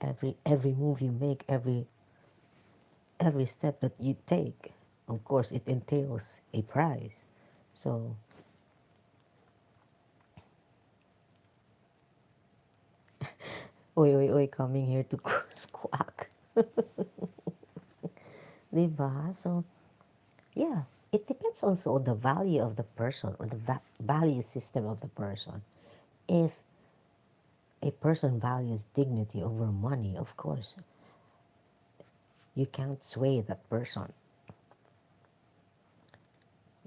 Every move you make, every step that you take, of course, it entails a price. So, oi, oi, oi, coming here to squawk. Diba? So, yeah, it depends also on the value of the person or the value system of the person. If a person values dignity over money, of course, you can't sway that person.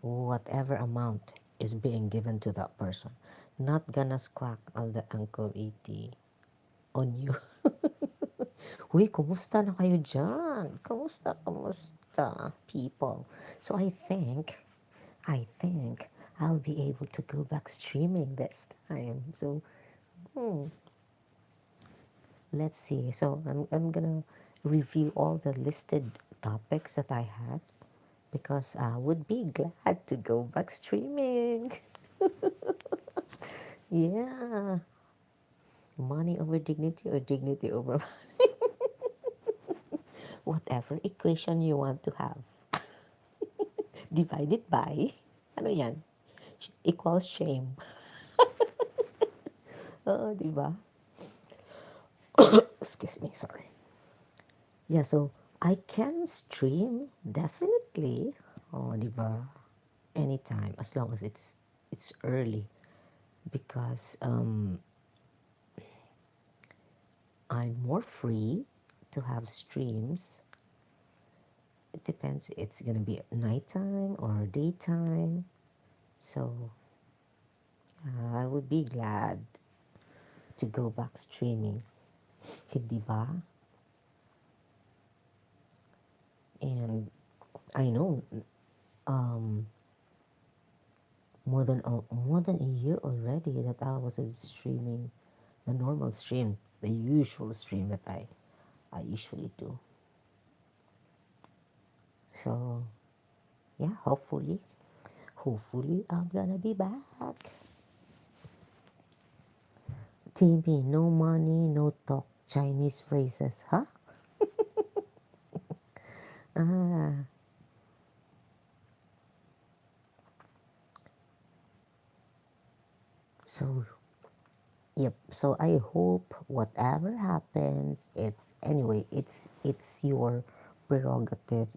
Whatever amount is being given to that person, not gonna squawk on the Uncle E.T. on you. Uy, kumusta na kayo dyan? Kumusta, kumusta, people? So I think I'll be able to go back streaming this time. So, hmm, let's see. So I'm gonna review all the listed topics that I had because I would be glad to go back streaming. Yeah, money over dignity or dignity over whatever equation you want to have. Divided by, ano yan? Equals shame. Oo, di ba? Excuse me, sorry. Yeah, so I can stream definitely. Oh, di ba? Anytime as long as it's early because I'm more free to have streams. It depends. It's gonna be nighttime or daytime. So I would be glad to go back streaming. Hindi ba? And I know um, more than a year already that I was streaming the normal stream, the usual stream that I usually do. So yeah, hopefully I'm gonna be back. TV, no money, no talk, Chinese phrases, huh? Ah, so yep. So I hope whatever happens, it's your prerogative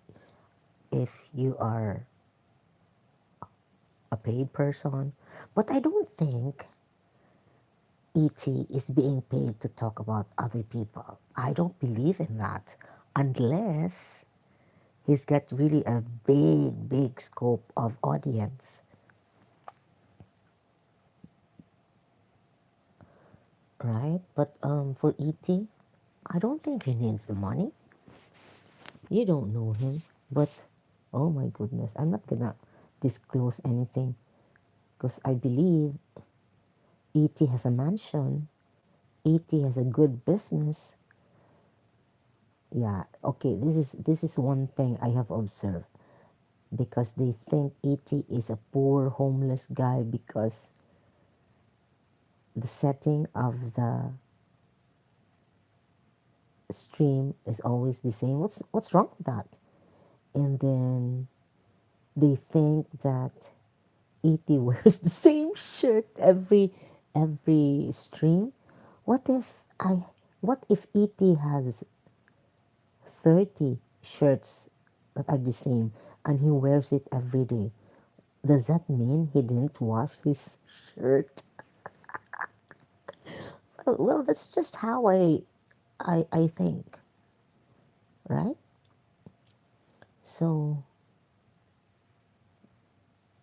if you are a paid person. But I don't think ET is being paid to talk about other people. I don't believe in that unless he's got really a big scope of audience, right? But for ET, I don't think he needs the money. You don't know him, but oh my goodness, I'm not gonna disclose anything because I believe ET has a mansion, ET has a good business. Yeah, okay, this is one thing I have observed because they think ET is a poor homeless guy because the setting of the stream is always the same. What's wrong with that? And then they think that ET wears the same shirt every stream. What if I what if ET has 30 shirts that are the same and he wears it every day? Does that mean he didn't wash his shirt? Well, that's just how I think, right? So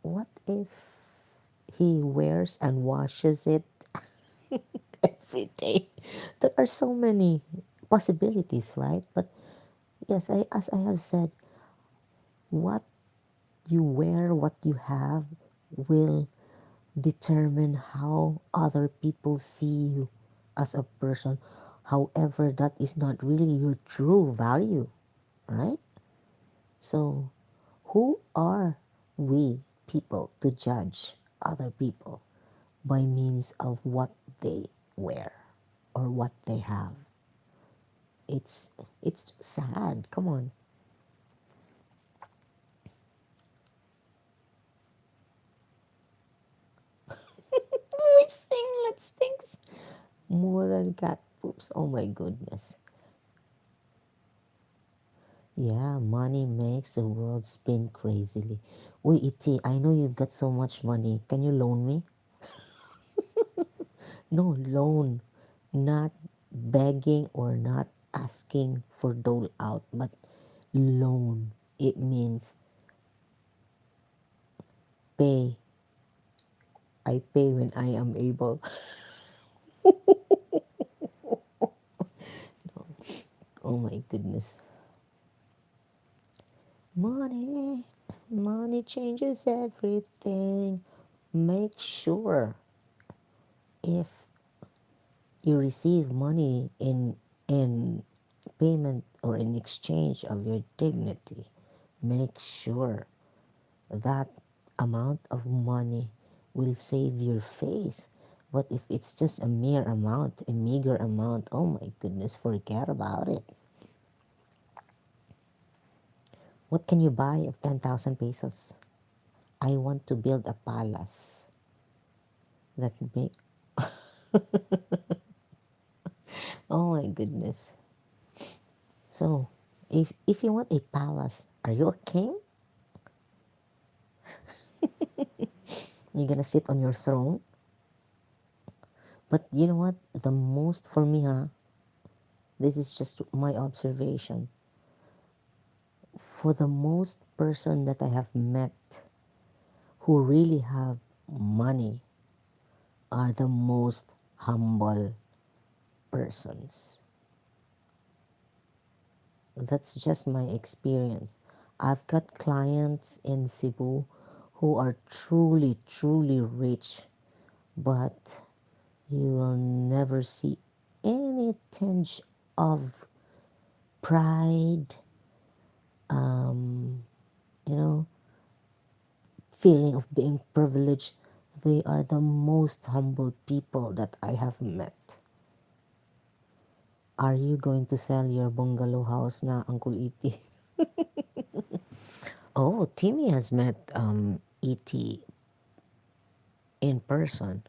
what if he wears and washes it every day? There are so many possibilities, right? But yes, as I have said, what you wear, what you have, will determine how other people see you as a person. However, that is not really your true value, right? So, who are we people to judge other people by means of what they wear or what they have? It's it's sad. Come on. We sing let's stinks more than cat poops. Oh my goodness. Yeah, money makes the world spin crazily. Wait, Iti, I know you've got so much money. Can you loan me? No, loan. Not begging or not asking for dole out, but loan. It means pay. I pay when I am able. Oh my goodness. Money, money changes everything. Make sure if you receive money in payment or in exchange of your dignity, make sure that amount of money will save your face. But if it's just a mere amount, a meager amount, oh my goodness, forget about it. What can you buy of 10,000 pesos? I want to build a palace that may. Oh my goodness. So, if you want a palace, are you a king? You're gonna sit on your throne? But you know what? The most for me, this is just my observation. For the most person that I have met who really have money are the most humble persons. That's just my experience. I've got clients in Cebu who are truly, truly rich, but you will never see any tinge of pride, you know, feeling of being privileged. They are the most humble people that I have met. Are you going to sell your bungalow house na, Uncle E.T.? Oh, Timmy has met E.T. in person.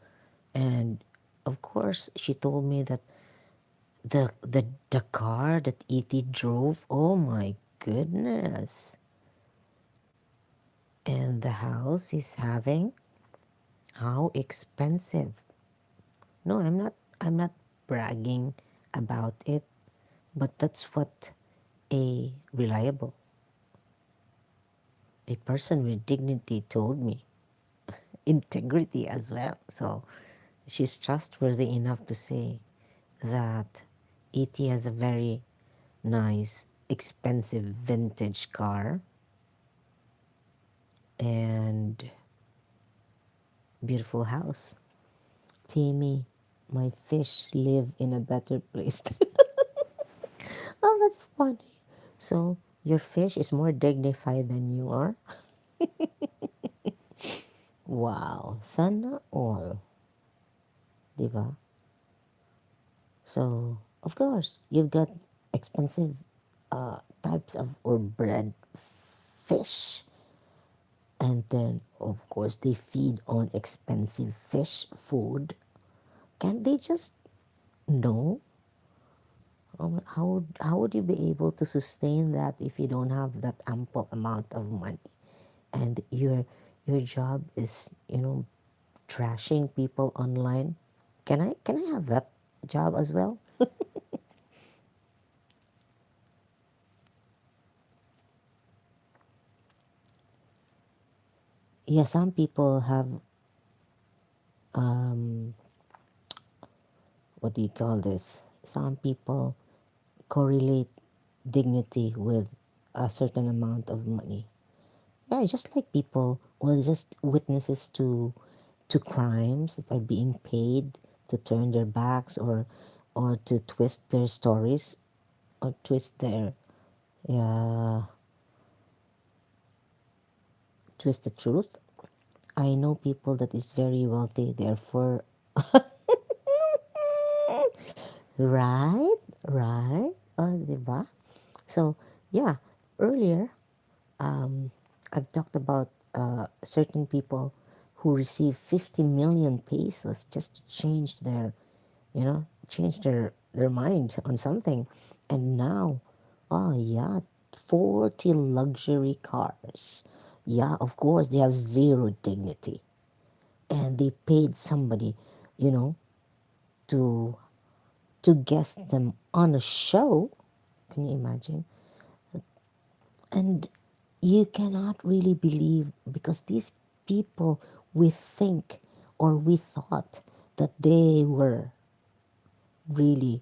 And of course, she told me that the car that E.T. drove, oh my goodness. And the house he's having, how expensive. No, I'm not bragging about it, but that's what a reliable, a person with dignity told me. Integrity as well. So she's trustworthy enough to say that E.T. has a very nice, expensive vintage car and beautiful house. Timmy, my fish live in a better place. Oh, that's funny. So your fish is more dignified than you are? Wow, sana all. Diba? So, of course, you've got expensive types of or bread fish. And then, of course, they feed on expensive fish food. Can't they just know? How would you be able to sustain that if you don't have that ample amount of money? And your job is, trashing people online. Can I have that job as well? Yeah, some people have um what do you call this? Some people correlate dignity with a certain amount of money. Yeah, just like people or just witnesses to crimes that are being paid to turn their backs or to twist their stories or twist their yeah twist the truth. I know people that is very wealthy, therefore right, right, diba? So yeah, earlier I've talked about certain people who receive 50 million pesos just to change their mind on something. And now, oh yeah, 40 luxury cars. Yeah, of course, they have zero dignity. And they paid somebody, you know, to to guest them on a show. Can you imagine? And you cannot really believe because these people, we think or we thought that they were really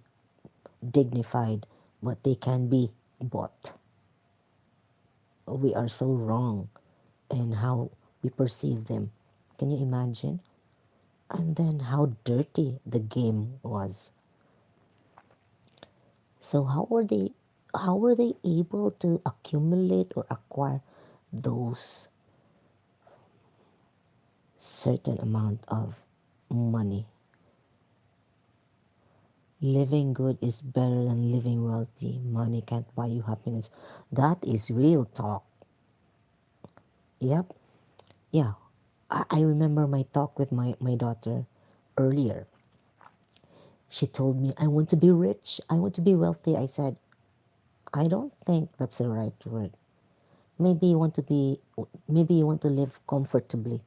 dignified, but they can be bought. We are so wrong in how we perceive them. Can you imagine? And then how dirty the game was. So how were they? how were they able to accumulate or acquire those certain amount of money? Living good is better than living wealthy. Money can't buy you happiness. That is real talk. Yep. Yeah. I remember my talk with my daughter earlier. She told me, I want to be rich. I want to be wealthy. I said, I don't think that's the right word. Maybe you want to be, maybe you want to live comfortably,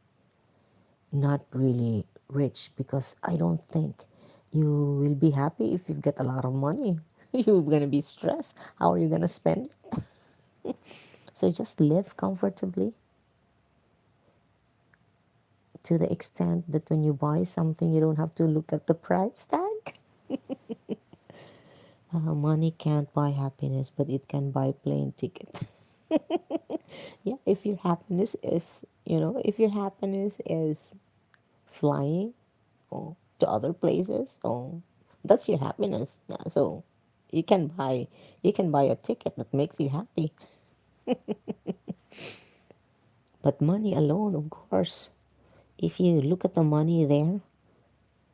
not really rich, because I don't think you will be happy if you get a lot of money. You're going to be stressed. How are you going to spend it? So just live comfortably to the extent that when you buy something, you don't have to look at the price tag. Money can't buy happiness, but it can buy plane ticket. Yeah, if your happiness is, if your happiness is flying to other places, that's your happiness. Yeah, so you can buy you can buy a ticket that makes you happy. But money alone, of course, if you look at the money there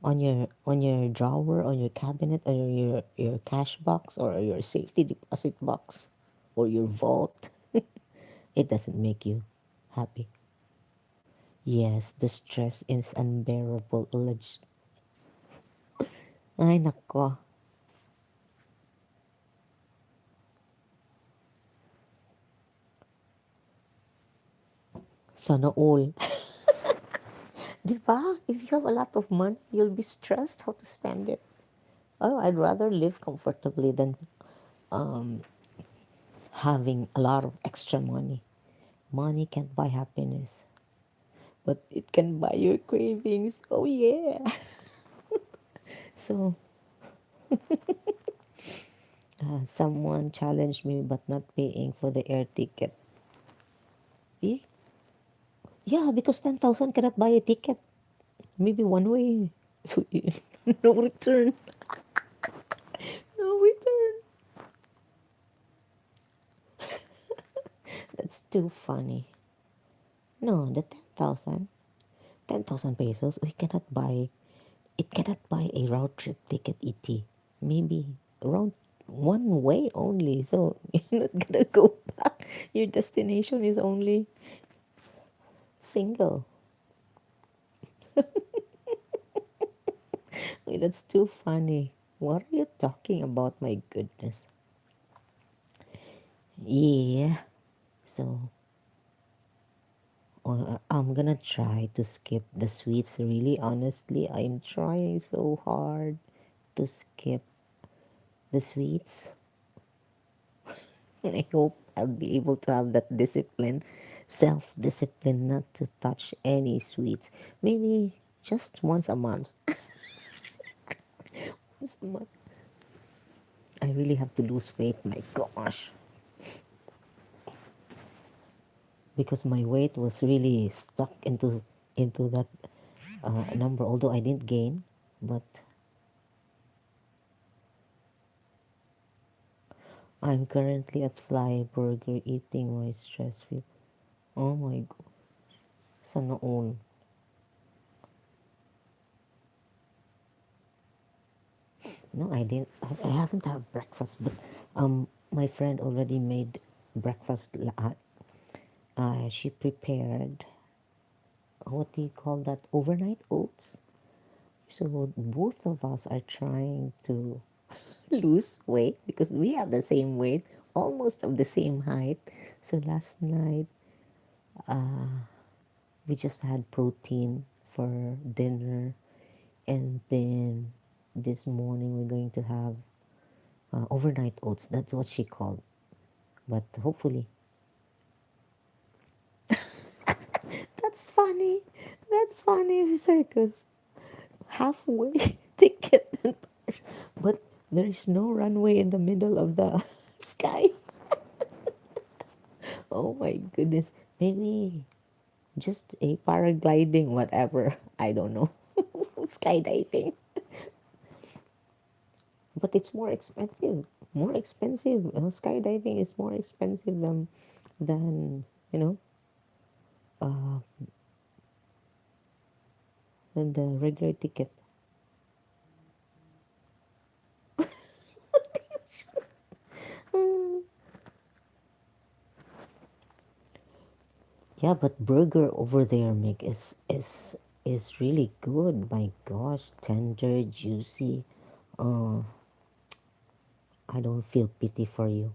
on your drawer, on your cabinet, or your cash box, or your safety deposit box, or your vault, it doesn't make you happy. Yes, the stress is unbearable. Ay, nako. Sana all. Di ba? If you have a lot of money, you'll be stressed how to spend it. Oh, I'd rather live comfortably than having a lot of extra money. Money can't buy happiness, but it can buy your cravings. Oh, yeah. So, someone challenged me but not paying for the air ticket. Eh? Yeah, because 10,000 cannot buy a ticket. Maybe one way. So, no return. No return. That's too funny. No, the 10,000 pesos, we cannot buy, it cannot buy a round trip ticket, ET. Maybe around one way only. So you're not gonna go back. Your destination is only single. Wait, that's too funny. What are you talking about? My goodness. Yeah. So I'm gonna try to skip the sweets. Really, honestly, I'm trying so hard to skip the sweets. I hope I'll be able to have that discipline, self discipline, not to touch any sweets. Maybe just once a month. Once a month. I really have to lose weight, my gosh. Because my weight was really stuck into that number, although I didn't gain, but I'm currently at Fly Burger eating my stress feel. Oh my god. Sana all. No, I didn't. I haven't had breakfast, but my friend already made breakfast. She prepared, what do you call that? Overnight oats. So both of us are trying to lose weight because we have the same weight, almost of the same height. So last night we just had protein for dinner, and then this morning we're going to have overnight oats. That's what she called. But hopefully, that's funny. That's funny, circus. Halfway ticket, but there is no runway in the middle of the sky. Oh my goodness. Maybe just a paragliding, whatever. I don't know. Skydiving. But it's more expensive. more expensive. Skydiving is more expensive than you know uh, than the regular ticket. Yeah, but burger over there, Mick, is really good. My gosh, tender, juicy. Uh, I don't feel pity for you.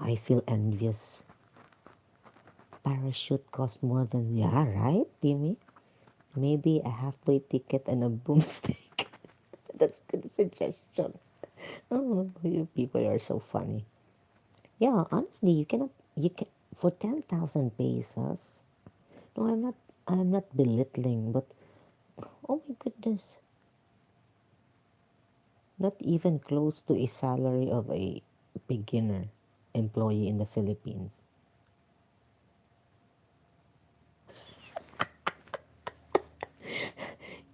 I feel envious. Parachute cost more than, yeah, right, Timmy? Maybe a halfway ticket and a boomstick. That's good suggestion. Oh, you people are so funny. Yeah, honestly, you can for 10,000 pesos. No, I'm not belittling, but oh my goodness, not even close to a salary of a beginner employee in the Philippines.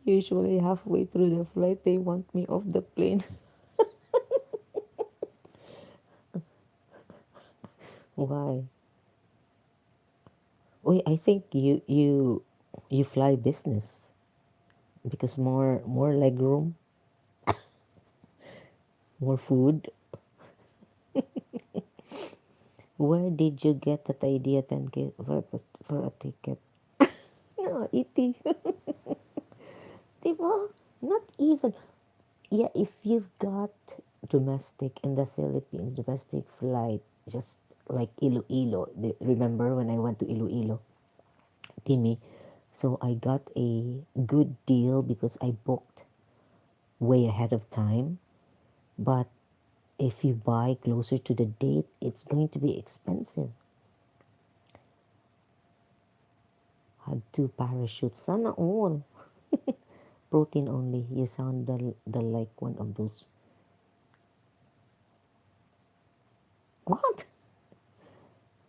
Usually halfway through the flight, they want me off the plane. Why? Wait, I think you fly business because more leg room, more food. Where did you get that idea? 10K for a ticket? No, eating. Diba? Not even. Yeah, if you've got domestic in the Philippines, domestic flight, just like Iloilo. Remember when I went to Iloilo, Timmy? So I got a good deal because I booked way ahead of time. But if you buy closer to the date, it's going to be expensive. Had two parachutes. Sana all. Protein only. You sound the like one of those. What?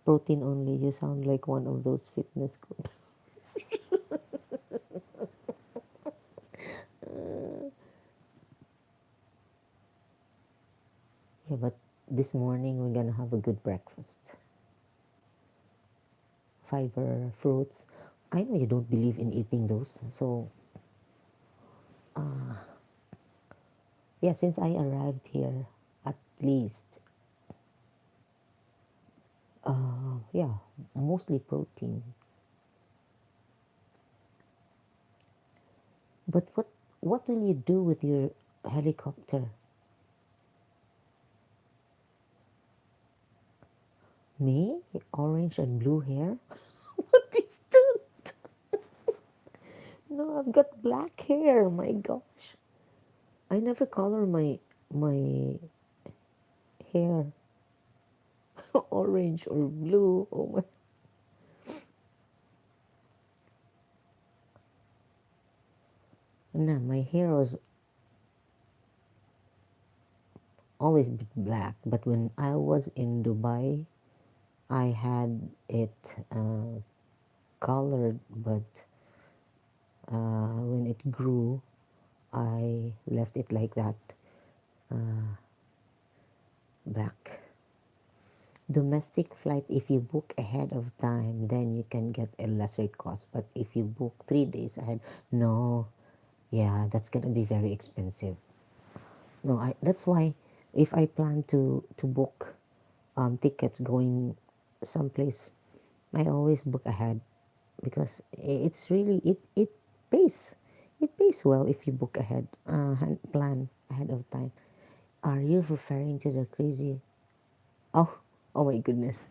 Protein only. You sound like one of those fitness groups. Yeah, but this morning we're gonna have a good breakfast. Fiber, fruits. I know you don't believe in eating those. So, yeah, since I arrived here, at least, yeah, mostly protein. But what will you do with your helicopter? Me? Orange and blue hair? What is that? No, I've got black hair. My gosh. I never color my hair orange or blue. Oh my. No, my hair was always black, but when I was in Dubai, I had it colored, but when it grew, I left it like that, black. Domestic flight, if you book ahead of time, then you can get a lesser cost. But if you book 3 days ahead, no, yeah, that's gonna be very expensive. No, that's why if I plan to book tickets going someplace, I always book ahead because it's really it pays. It pays well if you book ahead, and plan ahead of time. Are you referring to the crazy? Oh, oh my goodness.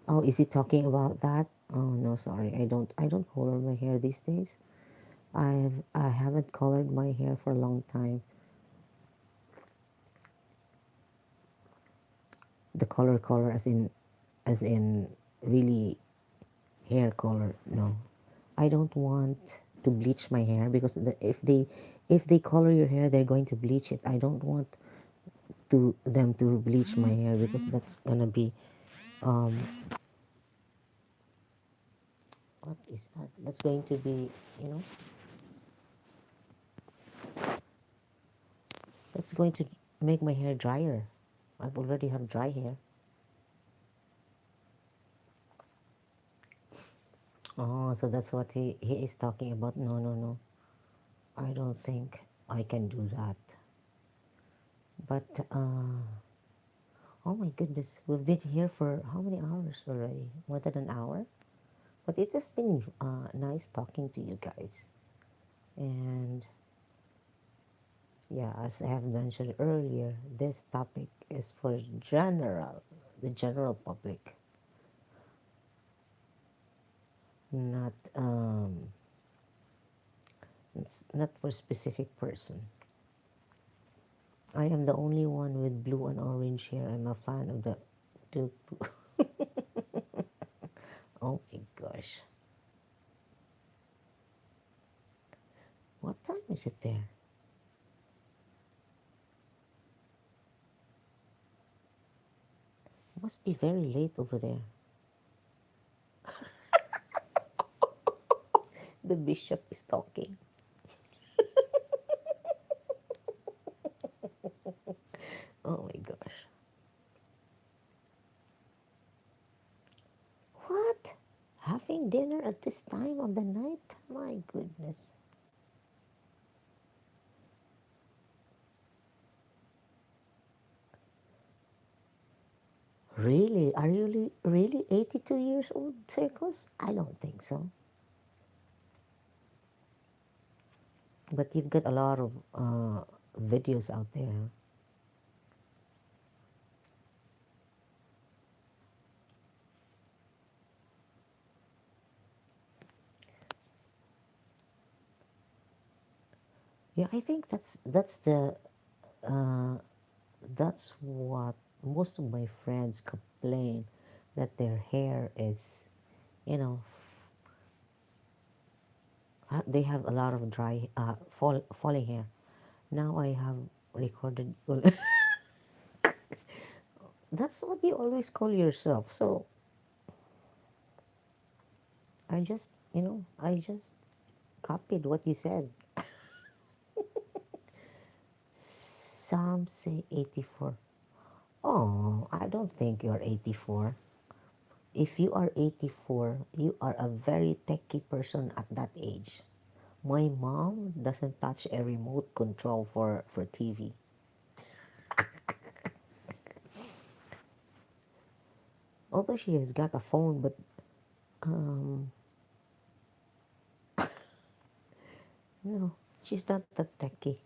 Oh, is he talking about that? Oh no, sorry. I don't color my hair these days. I haven't colored my hair for a long time. The color as in really hair color. No. I don't want to bleach my hair because if they color your hair, they're going to bleach it. I don't want to them to bleach my hair because that's gonna be um what is that? That's going to be, you know, that's going to make my hair drier. I've already have dry hair. Oh, so that's what he is talking about. No, no, no. I don't think I can do that. But, oh my goodness, we've been here for how many hours already? More than an hour? But it has been nice talking to you guys. And yeah, as I have mentioned earlier, this topic is for the general public, not it's not for specific person. I am the only one with blue and orange hair. I'm a fan of the oh my gosh. What time is it there? It must be very late over there. The bishop is talking. Oh my gosh. What? Having dinner at this time of the night? My goodness. Really? Are you really 82 years old, Circus? I don't think so. But you've got a lot of videos out there. Yeah, I think uh, that's what most of my friends complain, that their hair is, you know, they have a lot of dry falling hair. Now I have recorded. Well, that's what you always call yourself. So I just copied what you said. Some say 84. Oh, I don't think you're 84. If you are 84, you are a very techy person at that age. My mom doesn't touch a remote control for TV. Although she has got a phone, but um, no, she's not that techy.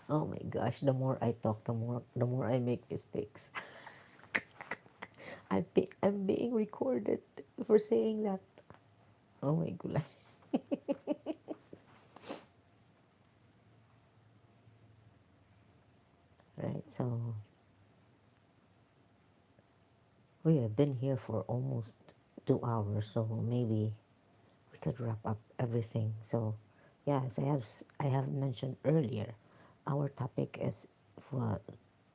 Oh my gosh, the more I talk, the more I make mistakes. I'm being recorded for saying that. Oh my god. Right, so we have been here for almost 2 hours, so maybe we could wrap up everything. So, yeah, as I have mentioned earlier, our topic is for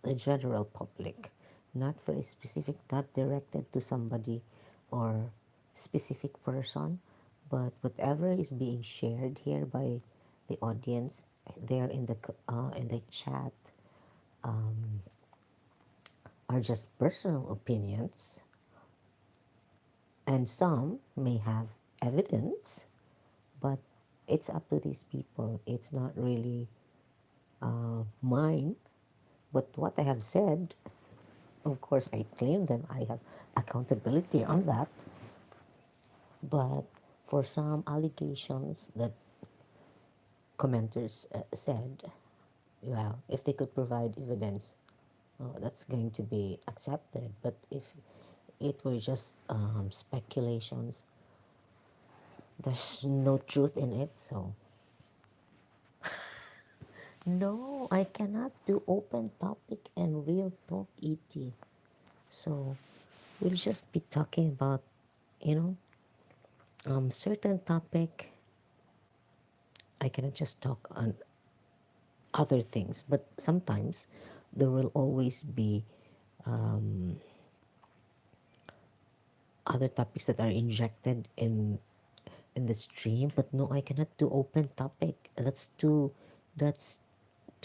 the general public, not very specific, not directed to somebody or specific person, but whatever is being shared here by the audience there in the chat um, are just personal opinions, and some may have evidence, but it's up to these people. It's not really mine. But what I have said, of course, I claim them. I have accountability on that. But for some allegations that commenters said, well, if they could provide evidence, that's going to be accepted. But if it were just speculations, there's no truth in it. So, no, I cannot do open topic and real talk, ET. So, we'll just be talking about, you know, certain topic. I cannot just talk on other things, but sometimes there will always be other topics that are injected in in the stream, but no, I cannot do open topic. That's too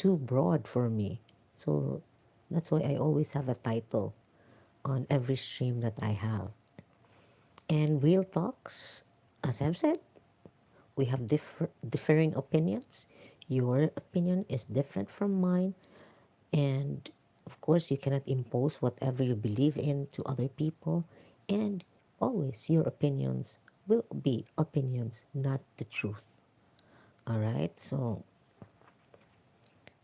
broad for me. So that's why I always have a title on every stream that I have. And real talks, as I've said, we have differing opinions. Your opinion is different from mine, and of course, you cannot impose whatever you believe in to other people. And always, your opinions will be opinions, not the truth. All right, so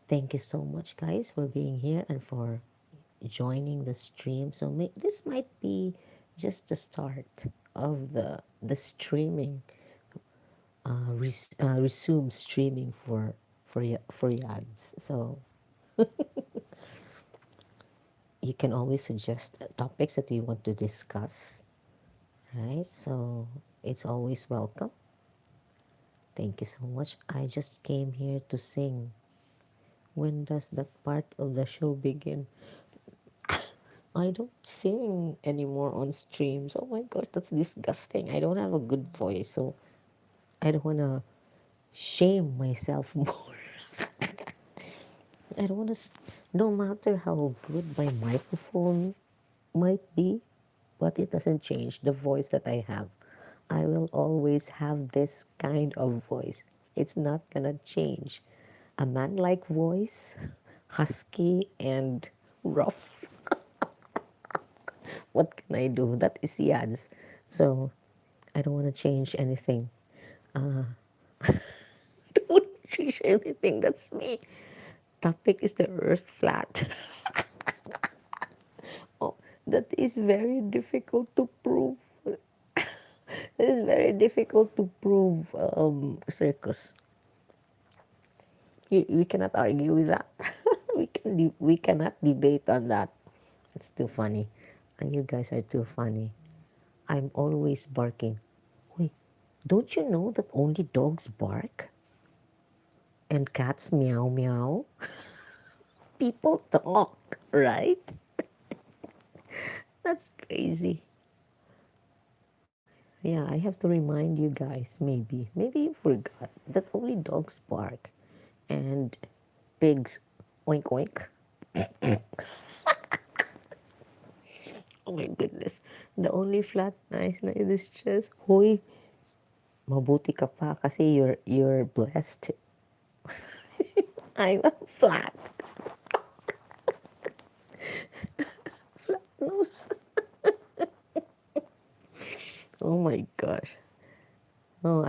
thank you so much, guys, for being here and for joining the stream. So this might be just the start of the streaming. Resume streaming for Yads. So you can always suggest topics that we want to discuss, right? So it's always welcome. Thank you so much. I just came here to sing. When does that part of the show begin? I don't sing anymore on streams. Oh my gosh, that's disgusting. I don't have a good voice, so I don't want to shame myself more. I don't want to, no matter how good my microphone might be, but it doesn't change the voice that I have. I will always have this kind of voice. It's not gonna change. A man like voice, husky and rough. What can I do? That is Yads. So I don't want to change anything. Don't want to change anything. That's me. Topic is the earth flat. Oh, that is very difficult to prove. It is very difficult to prove, Circus. We cannot argue with that. We cannot debate on that. It's too funny. And you guys are too funny. I'm always barking. Wait, don't you know that only dogs bark and cats meow meow? People talk, right? That's crazy. Yeah, I have to remind you guys, maybe you forgot that only dogs bark and pigs oink oink. Oh my goodness. The only flat nice na is just, hoy, mabuti ka pa kasi you're blessed. I'm a flat nose. Oh my gosh. Oh,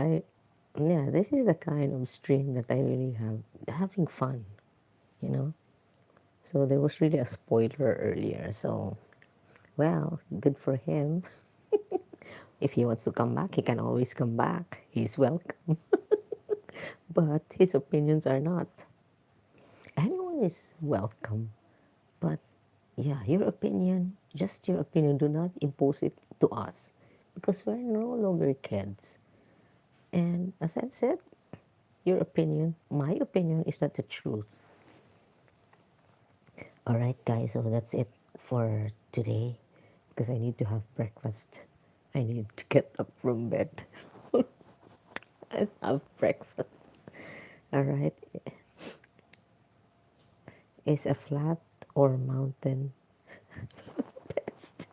yeah, this is the kind of stream that I really have, having fun, you know. So there was really a spoiler earlier. So, well, good for him. If he wants to come back, he can always come back. He's welcome. But his opinions are not. Anyone is welcome. But yeah, your opinion, just your opinion, do not impose it to us because we're no longer kids. And as I've said, your opinion, my opinion, is not the truth. All right, guys, so that's it for today because I need to have breakfast. I need to get up from bed and have breakfast. All right, is a flat or mountain best?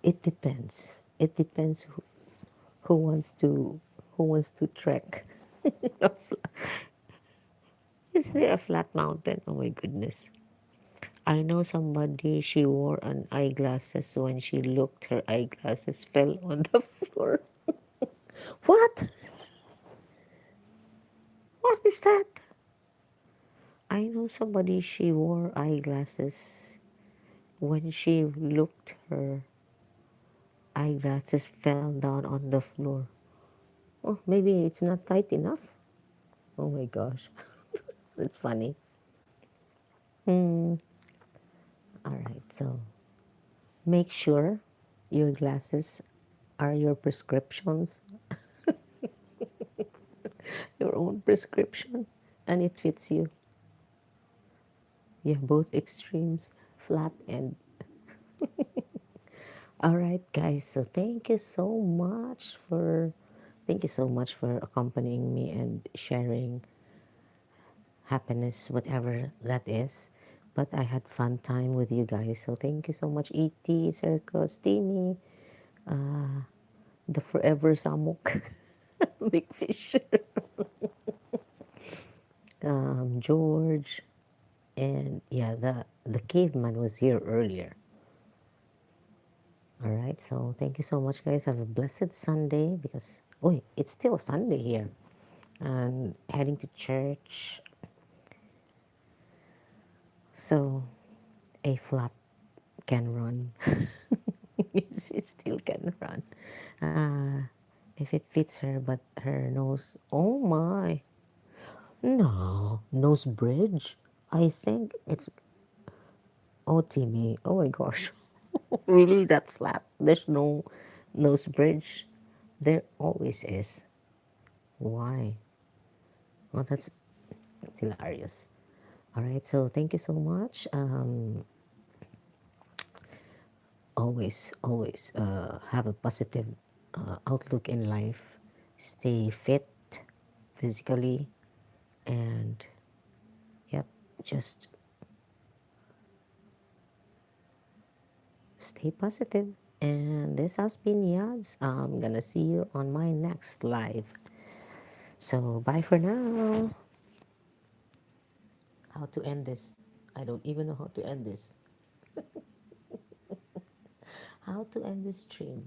It depends. It depends who wants to who wants to trek. Is there a flat mountain? Oh my goodness. I know somebody, she wore an eyeglasses. When she looked, her eyeglasses fell on the floor. What? What is that? I know somebody, she wore eyeglasses. When she looked, her eyeglasses fell down on the floor. Oh, maybe it's not tight enough. Oh my gosh. That's funny. Hmm. All right, so make sure your glasses are your prescriptions, your own prescription, and it fits you. Yeah, both extremes, flat and All right, guys. So thank you so much for accompanying me and sharing happiness, whatever that is. But I had fun time with you guys. So thank you so much, E.T., Circus, Timmy, the Forever Samuk, Big Fish, George, and yeah, the caveman was here earlier. All right, so thank you so much, guys. Have a blessed Sunday because oh, it's still Sunday here, and heading to church. So a flap can run. It still can run. If it fits her, but her nose. Oh my! No nose bridge. I think it's OTME. Oh my gosh! Really that flat? There's no nose bridge. There always is. Why? Well, that's hilarious. All right, so thank you so much. Always have a positive outlook in life. Stay fit physically, and yep, just stay positive. And this has been Yads. I'm gonna see you on my next live. So bye for now. How to end this? I don't even know how to end this. How to end this stream?